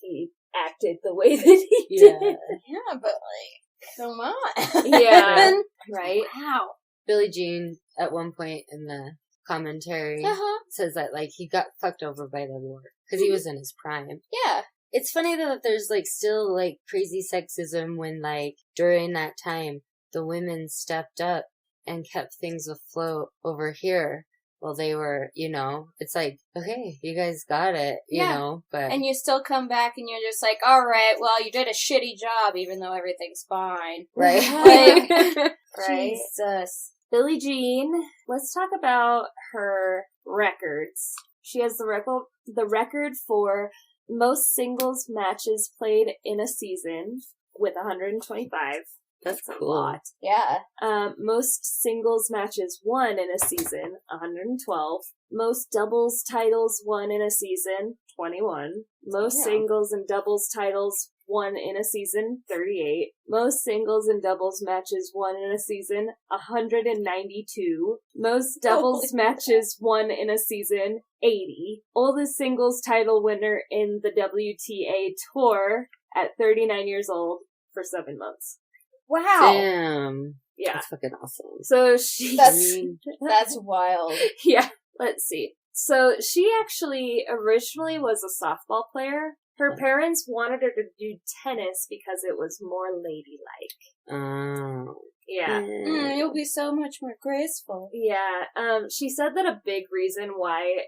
he acted the way that he Yeah. did. Yeah, but like, come on. Yeah. Right? Wow. Billie Jean, at one point in the commentary, says that, like, he got fucked over by the war. Because he was in his prime. Yeah. It's funny though that there's, like, still, like, crazy sexism when, like, during that time, the women stepped up and kept things afloat over here. well, they were, it's like, okay, you guys got it, but. And you still come back and you're just like, all right, well, you did a shitty job, even though everything's fine. Right. Right? Jesus. Billie Jean, let's talk about her records. She has the record for most singles matches played in a season with 125. That's a cool. lot. Yeah. Most singles matches won in a season, 112. Most doubles titles won in a season, 21. Most singles and doubles titles won in a season, 38. Most singles and doubles matches won in a season, 192. Most doubles matches won in a season, 80. Oldest singles title winner in the WTA Tour at 39 years old for 7 months. Wow. Damn. Yeah. That's fucking awesome. So That's wild. Yeah. Let's see. So she actually originally was a softball player. Her parents wanted her to do tennis because it was more ladylike. Oh. Yeah. You'll be so much more graceful. Yeah. She said that a big reason why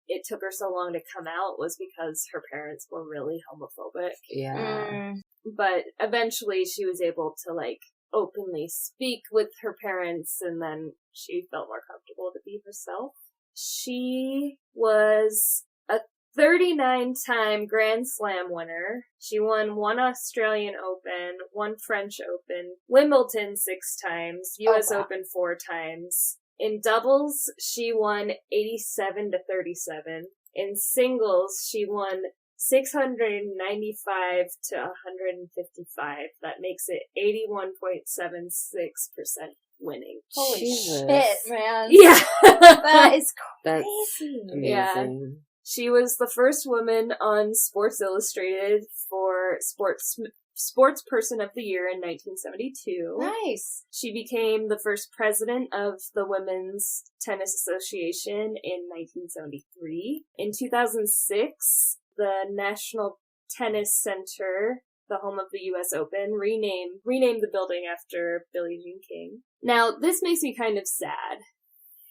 it took her so long to come out was because her parents were really homophobic. Yeah. But eventually she was able to, like, openly speak with her parents, and then she felt more comfortable to be herself. She was a 39-time Grand Slam winner. She won 1 Australian Open, 1 French Open, Wimbledon 6 times, US Open 4 times. In doubles, she won 87-37. In singles, she won 695 to 155. That makes it 81.76% winning. Holy Jesus. shit, man. Yeah. That is That's crazy. amazing. Yeah. She was the first woman on Sports Illustrated for Sports Person of the Year in 1972. Nice. She became the first president of the Women's Tennis Association in 1973. In 2006, the National Tennis Center, the home of the U.S. Open, renamed the building after Billie Jean King. Now, this makes me kind of sad.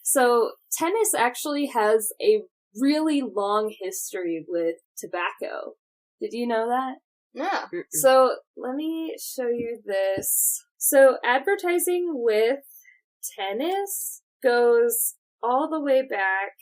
So, tennis actually has a really long history with tobacco. Did you know that? Yeah. So, let me show you this. So, advertising with tennis goes all the way back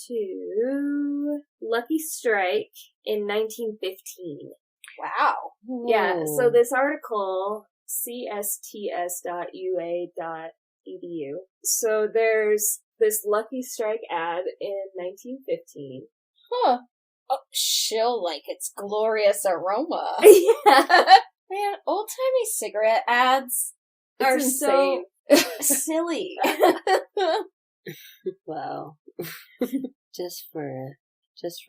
to Lucky Strike in 1915. Wow. Yeah, so this article, csts.ua.edu. So there's this Lucky Strike ad in 1915. Huh. Oh, she'll like its glorious aroma. Yeah. Man, old-timey cigarette ads are It's so insane. silly. Wow. Just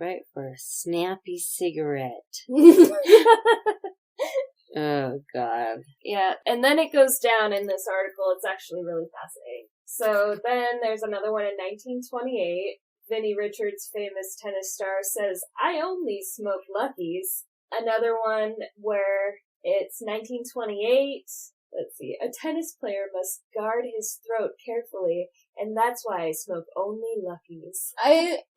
right for a snappy cigarette. Oh, God. Yeah, and then it goes down in this article. It's actually really fascinating. So then there's another one in 1928. Vinnie Richards, famous tennis star, says, "I only smoke Luckies." Another one where it's 1928. Let's see. "A tennis player must guard his throat carefully, and that's why I smoke only Luckies."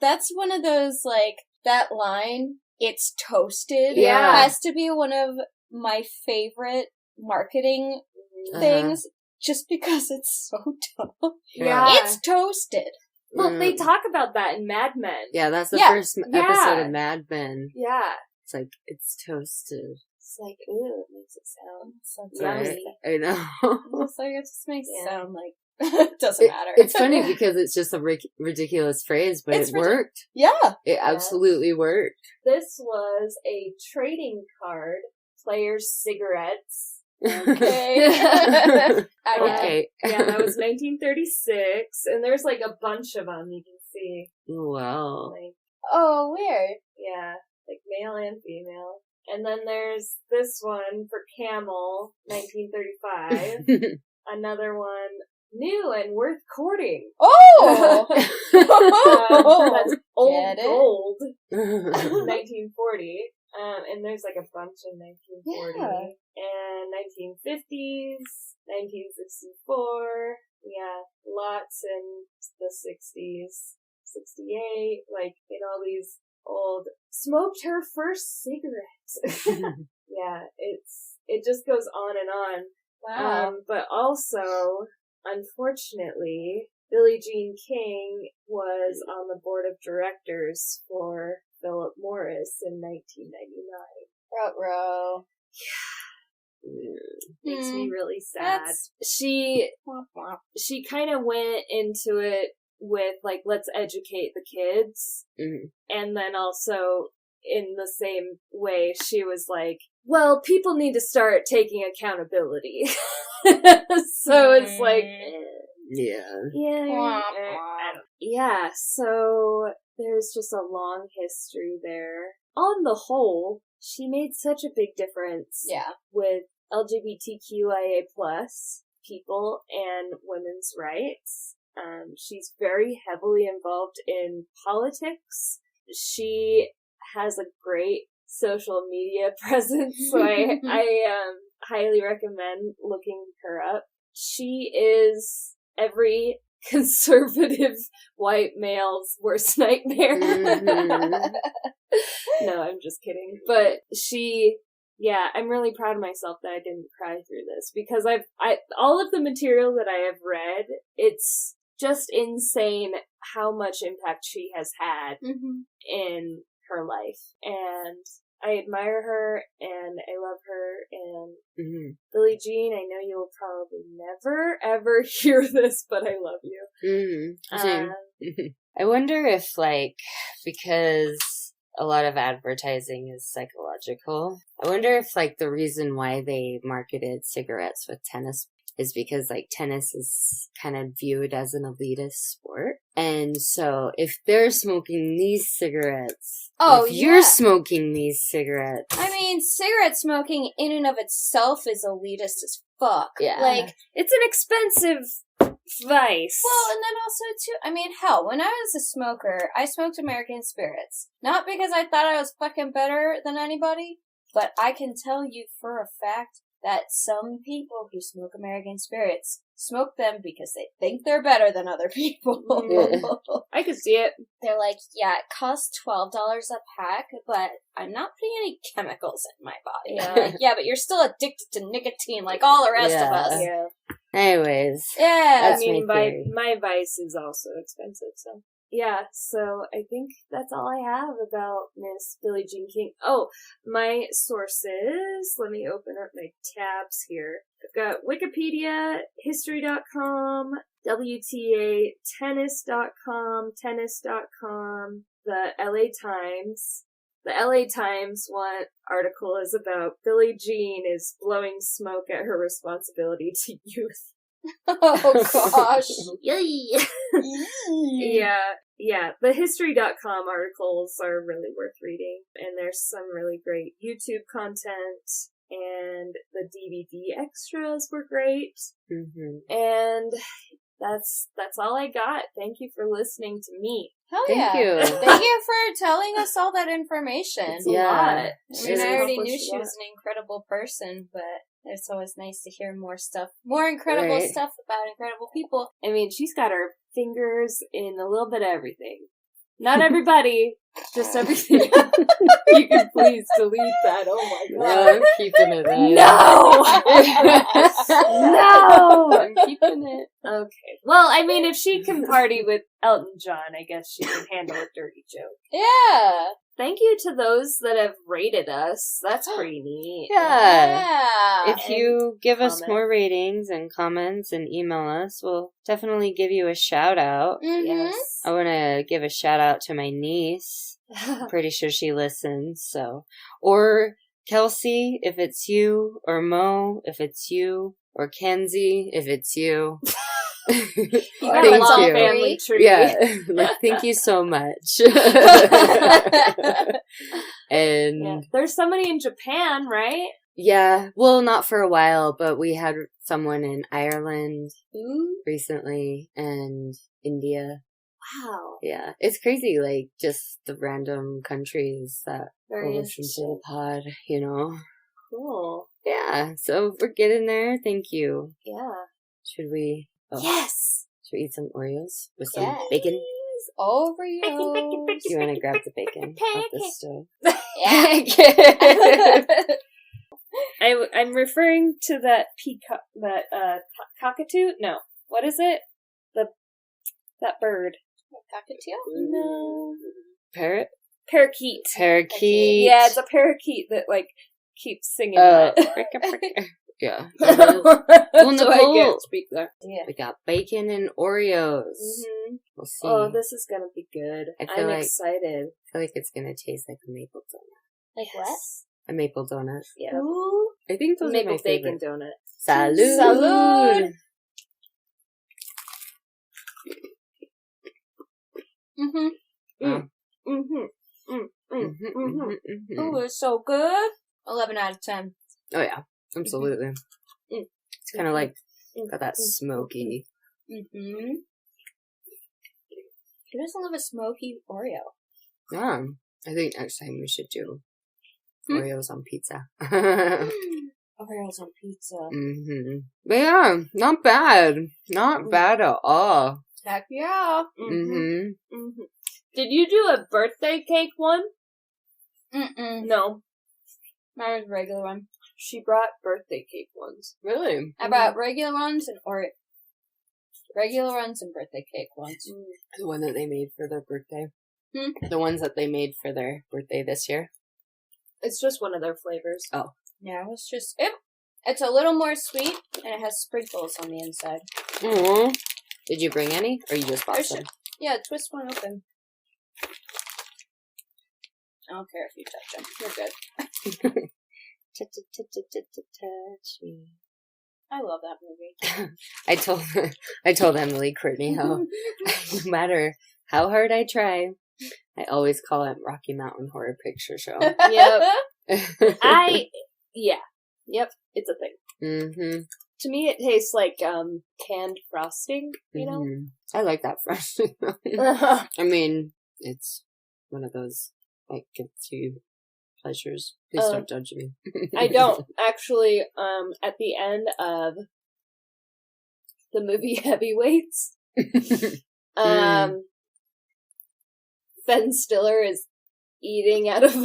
That's one of those, like, that line, "It's toasted," Yeah. has to be one of my favorite marketing things, just because it's so dumb. Yeah. It's toasted. Well, they talk about that in Mad Men. Yeah, that's the Yeah. first episode of Mad Men. Yeah. It's like, it's toasted. It's like, ooh, it makes it sound Right? yummy. I know. It's like, it just makes it Yeah. sound like it doesn't matter. It's funny because it's just a ridiculous phrase, but It's it worked. Yeah. It absolutely worked. This was a trading card, Players Cigarettes. Okay. Okay. Yeah, that was 1936, and there's like a bunch of them you can see. Wow. Like, Oh, weird. yeah, like male and female. And then there's this one for Camel, 1935. Another one, new and worth courting. Oh! That's Old Get it? Gold, 1940. And there's like a bunch in 1940. Yeah. And 1950s, 1964. Yeah, lots in the 60s. 68, like in all these old, smoked her first cigarette. Yeah, it just goes on and on. Wow. But also, unfortunately, Billie Jean King was on the board of directors for Philip Morris in 1999. Ruh-roh. Makes me really sad. She kind of went into it with, like, let's educate the kids. And then also, in the same way, she was like, well, people need to start taking accountability. So it's like... Yeah, so there's just a long history there. On the whole, she made such a big difference with LGBTQIA+ people and women's rights. She's very heavily involved in politics. She has a great social media presence, so I highly recommend looking her up. She is every conservative white male's worst nightmare. No, I'm just kidding. But I'm really proud of myself that I didn't cry through this, because all of the material that I have read, it's just insane how much impact she has had in her life. And I admire her, and I love her, and Billie Jean, I know you'll probably never, ever hear this, but I love you. Same. I wonder if, like, because a lot of advertising is psychological, I wonder if, like, the reason why they marketed cigarettes with tennis is because, like, tennis is kind of viewed as an elitist sport. And so if they're smoking these cigarettes, you're smoking these cigarettes. I mean, cigarette smoking in and of itself is elitist as fuck. Yeah. Like, it's an expensive vice. Well, and then also, too, I mean, hell, when I was a smoker, I smoked American Spirits. Not because I thought I was fucking better than anybody, but I can tell you for a fact that some people who smoke American Spirits smoke them because they think they're better than other people. I could see it. They're like, yeah, it costs $12 a pack, but I'm not putting any chemicals in my body. Yeah. Like, yeah, but you're still addicted to nicotine like all the rest of us. Yeah. Anyways. Yeah. I mean, my vice is also expensive, so. Yeah, so I think that's all I have about Miss Billie Jean King. Oh, my sources. Let me open up my tabs here. I've got Wikipedia, History.com, WTA, Tennis.com, the LA Times. The LA Times one article is about Billie Jean is blowing smoke at her responsibility to youth. Oh, gosh. Yay! Yeah. The History.com articles are really worth reading, and there's some really great YouTube content, and the DVD extras were great. And that's all I got. Thank you for listening to me. Hell Thank yeah. you. Thank you for telling us all that information. It's a lot. I mean, I already knew she was an incredible person, but it's always nice to hear more stuff, more incredible stuff about incredible people. I mean, she's got her fingers in a little bit of everything. Not everybody, just everything. You can please delete that. Oh my god. No, I'm keeping it in. No! No! I'm keeping it. Okay. Well, I mean, if she can party with Elton John, I guess she can handle a dirty joke. Yeah. Thank you to those that have rated us. That's pretty neat. Yeah. Yeah. If you give us more ratings and comments and email us, we'll definitely give you a shout out. Yes. I want to give a shout out to my niece. I'm pretty sure she listens, so. Or Kelsey, if it's you, or Mo, if it's you, or Kenzie, if it's you. You got a long family tree. Yeah, like, thank you so much. And there's somebody in Japan, right? Yeah, well, not for a while, but we had someone in Ireland recently, and India. Wow. Yeah, it's crazy, like, just the random countries that Very will listen to the pod, you know? Cool. Yeah, so we're getting there. Thank you. Yeah. Should we? Yes! Should we eat some Oreos with some bacon? Oreos. You want to grab the bacon off the stove? Yeah. I'm referring to that cockatoo? No. What is it? That bird. Cockatiel? No. Parakeet. Parakeet. Yeah, it's a parakeet that, like, keeps singing Oh. that. Yeah. That's why I can't speak there. Yeah. We got bacon and Oreos. Mm-hmm. We'll see. Oh, this is gonna be good. I'm excited. I feel like it's gonna taste like a maple donut. Like what? A maple donut. Yeah. Ooh. I think those Maple are my bacon favorite. donut. Salud. Salud. Mm-hmm. Oh, it's so good. 11 out of 10. Oh yeah, absolutely. It's kind of like got that smoky. Mm-hmm. Who doesn't love a smoky Oreo? Yeah, I think next time we should do Oreos on pizza. Oreos on pizza. But yeah, not bad. Not bad at all. Heck yeah. Did you do a birthday cake one? Mm-mm. No. Mine was a regular one. She brought birthday cake ones. Really? I bought regular ones and regular ones and birthday cake ones. The one that they made for their birthday. The ones that they made for their birthday this year. It's just one of their flavors. Oh. Yeah, it was just... It's a little more sweet, and it has sprinkles on the inside. Aww. Did you bring any, or you just bought some? Yeah, twist one open. I don't care if you touch them. You're good. Touch me. I love that movie. I told Emily, Courtney, how no matter how hard I try, I always call it Rocky Mountain Horror Picture Show. Yep. Yep, it's a thing. Mm-hmm. To me, it tastes like canned frosting, you know? I like that frosting. I mean, it's one of those, like, gives you pleasures. Please don't judge me. I don't. Actually, at the end of the movie Heavyweights, Ben Stiller is eating out of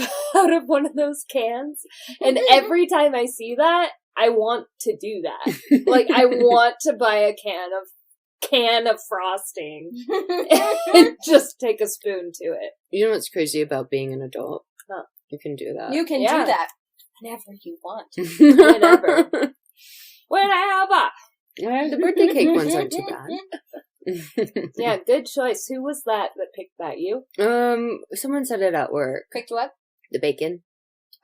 one of those cans, and every time I see that, I want to do that. Like, I want to buy a can of frosting and just take a spoon to it. You know what's crazy about being an adult? Huh. You can do that. You can do that whenever you want. Whenever. Whenever. The birthday cake ones aren't too bad. Yeah, good choice. Who was that picked that? You? Someone said it at work. Picked what? The bacon.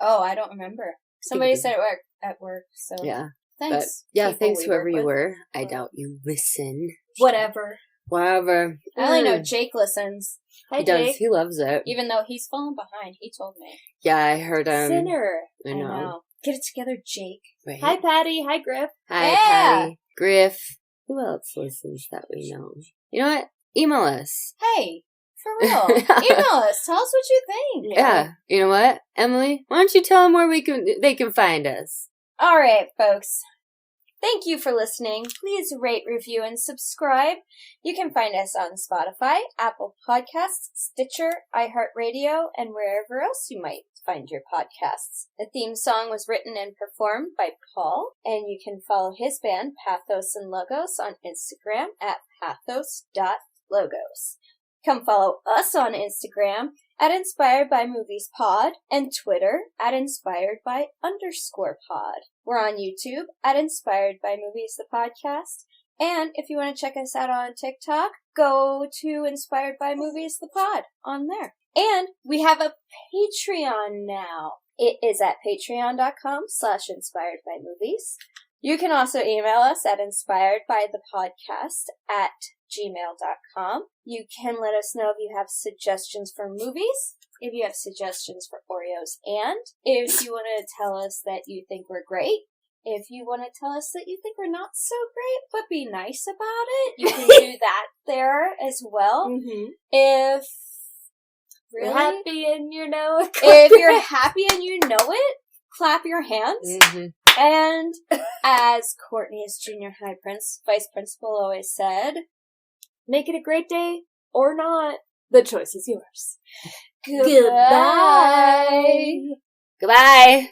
Oh, I don't remember. Somebody said it at work, so... Yeah. Thanks. But, thanks whoever you were. I doubt you listen. Whatever. Whatever. I only know Jake listens. Hi, He does. Jake. He loves it. Even though he's fallen behind, he told me. Yeah, I heard him. Sinner. I know. Get it together, Jake. Right. Hi, Patty. Hi, Griff. Hi, Yeah. Patty. Griff. Who else listens that we know? You know what? Email us. Hey, for real. Email us. Tell us what you think. Yeah. You know what? Emily, why don't you tell them where they can find us? All right, folks. Thank you for listening. Please rate, review, and subscribe. You can find us on Spotify, Apple Podcasts, Stitcher, iHeartRadio, and wherever else you might find your podcasts. The theme song was written and performed by Paul, and you can follow his band, Pathos and Logos, on Instagram at pathos.logos. Come follow us on Instagram at Inspired by Movies Pod and Twitter at Inspired by _pod. We're on YouTube at Inspired by Movies the Podcast. And if you want to check us out on TikTok, go to Inspired by Movies the Pod on there. And we have a Patreon now. It is at patreon.com/inspiredbymovies. You can also email us at inspiredbythepodcast@gmail.com. You can let us know if you have suggestions for movies, if you have suggestions for Oreos, and if you want to tell us that you think we're great, if you want to tell us that you think we're not so great, but be nice about it, you can do that there as well. If you're happy and you know it. If you're happy and you know it, clap your hands. And as Courtney's junior high vice principal always said, make it a great day or not. The choice is yours. Goodbye. Goodbye.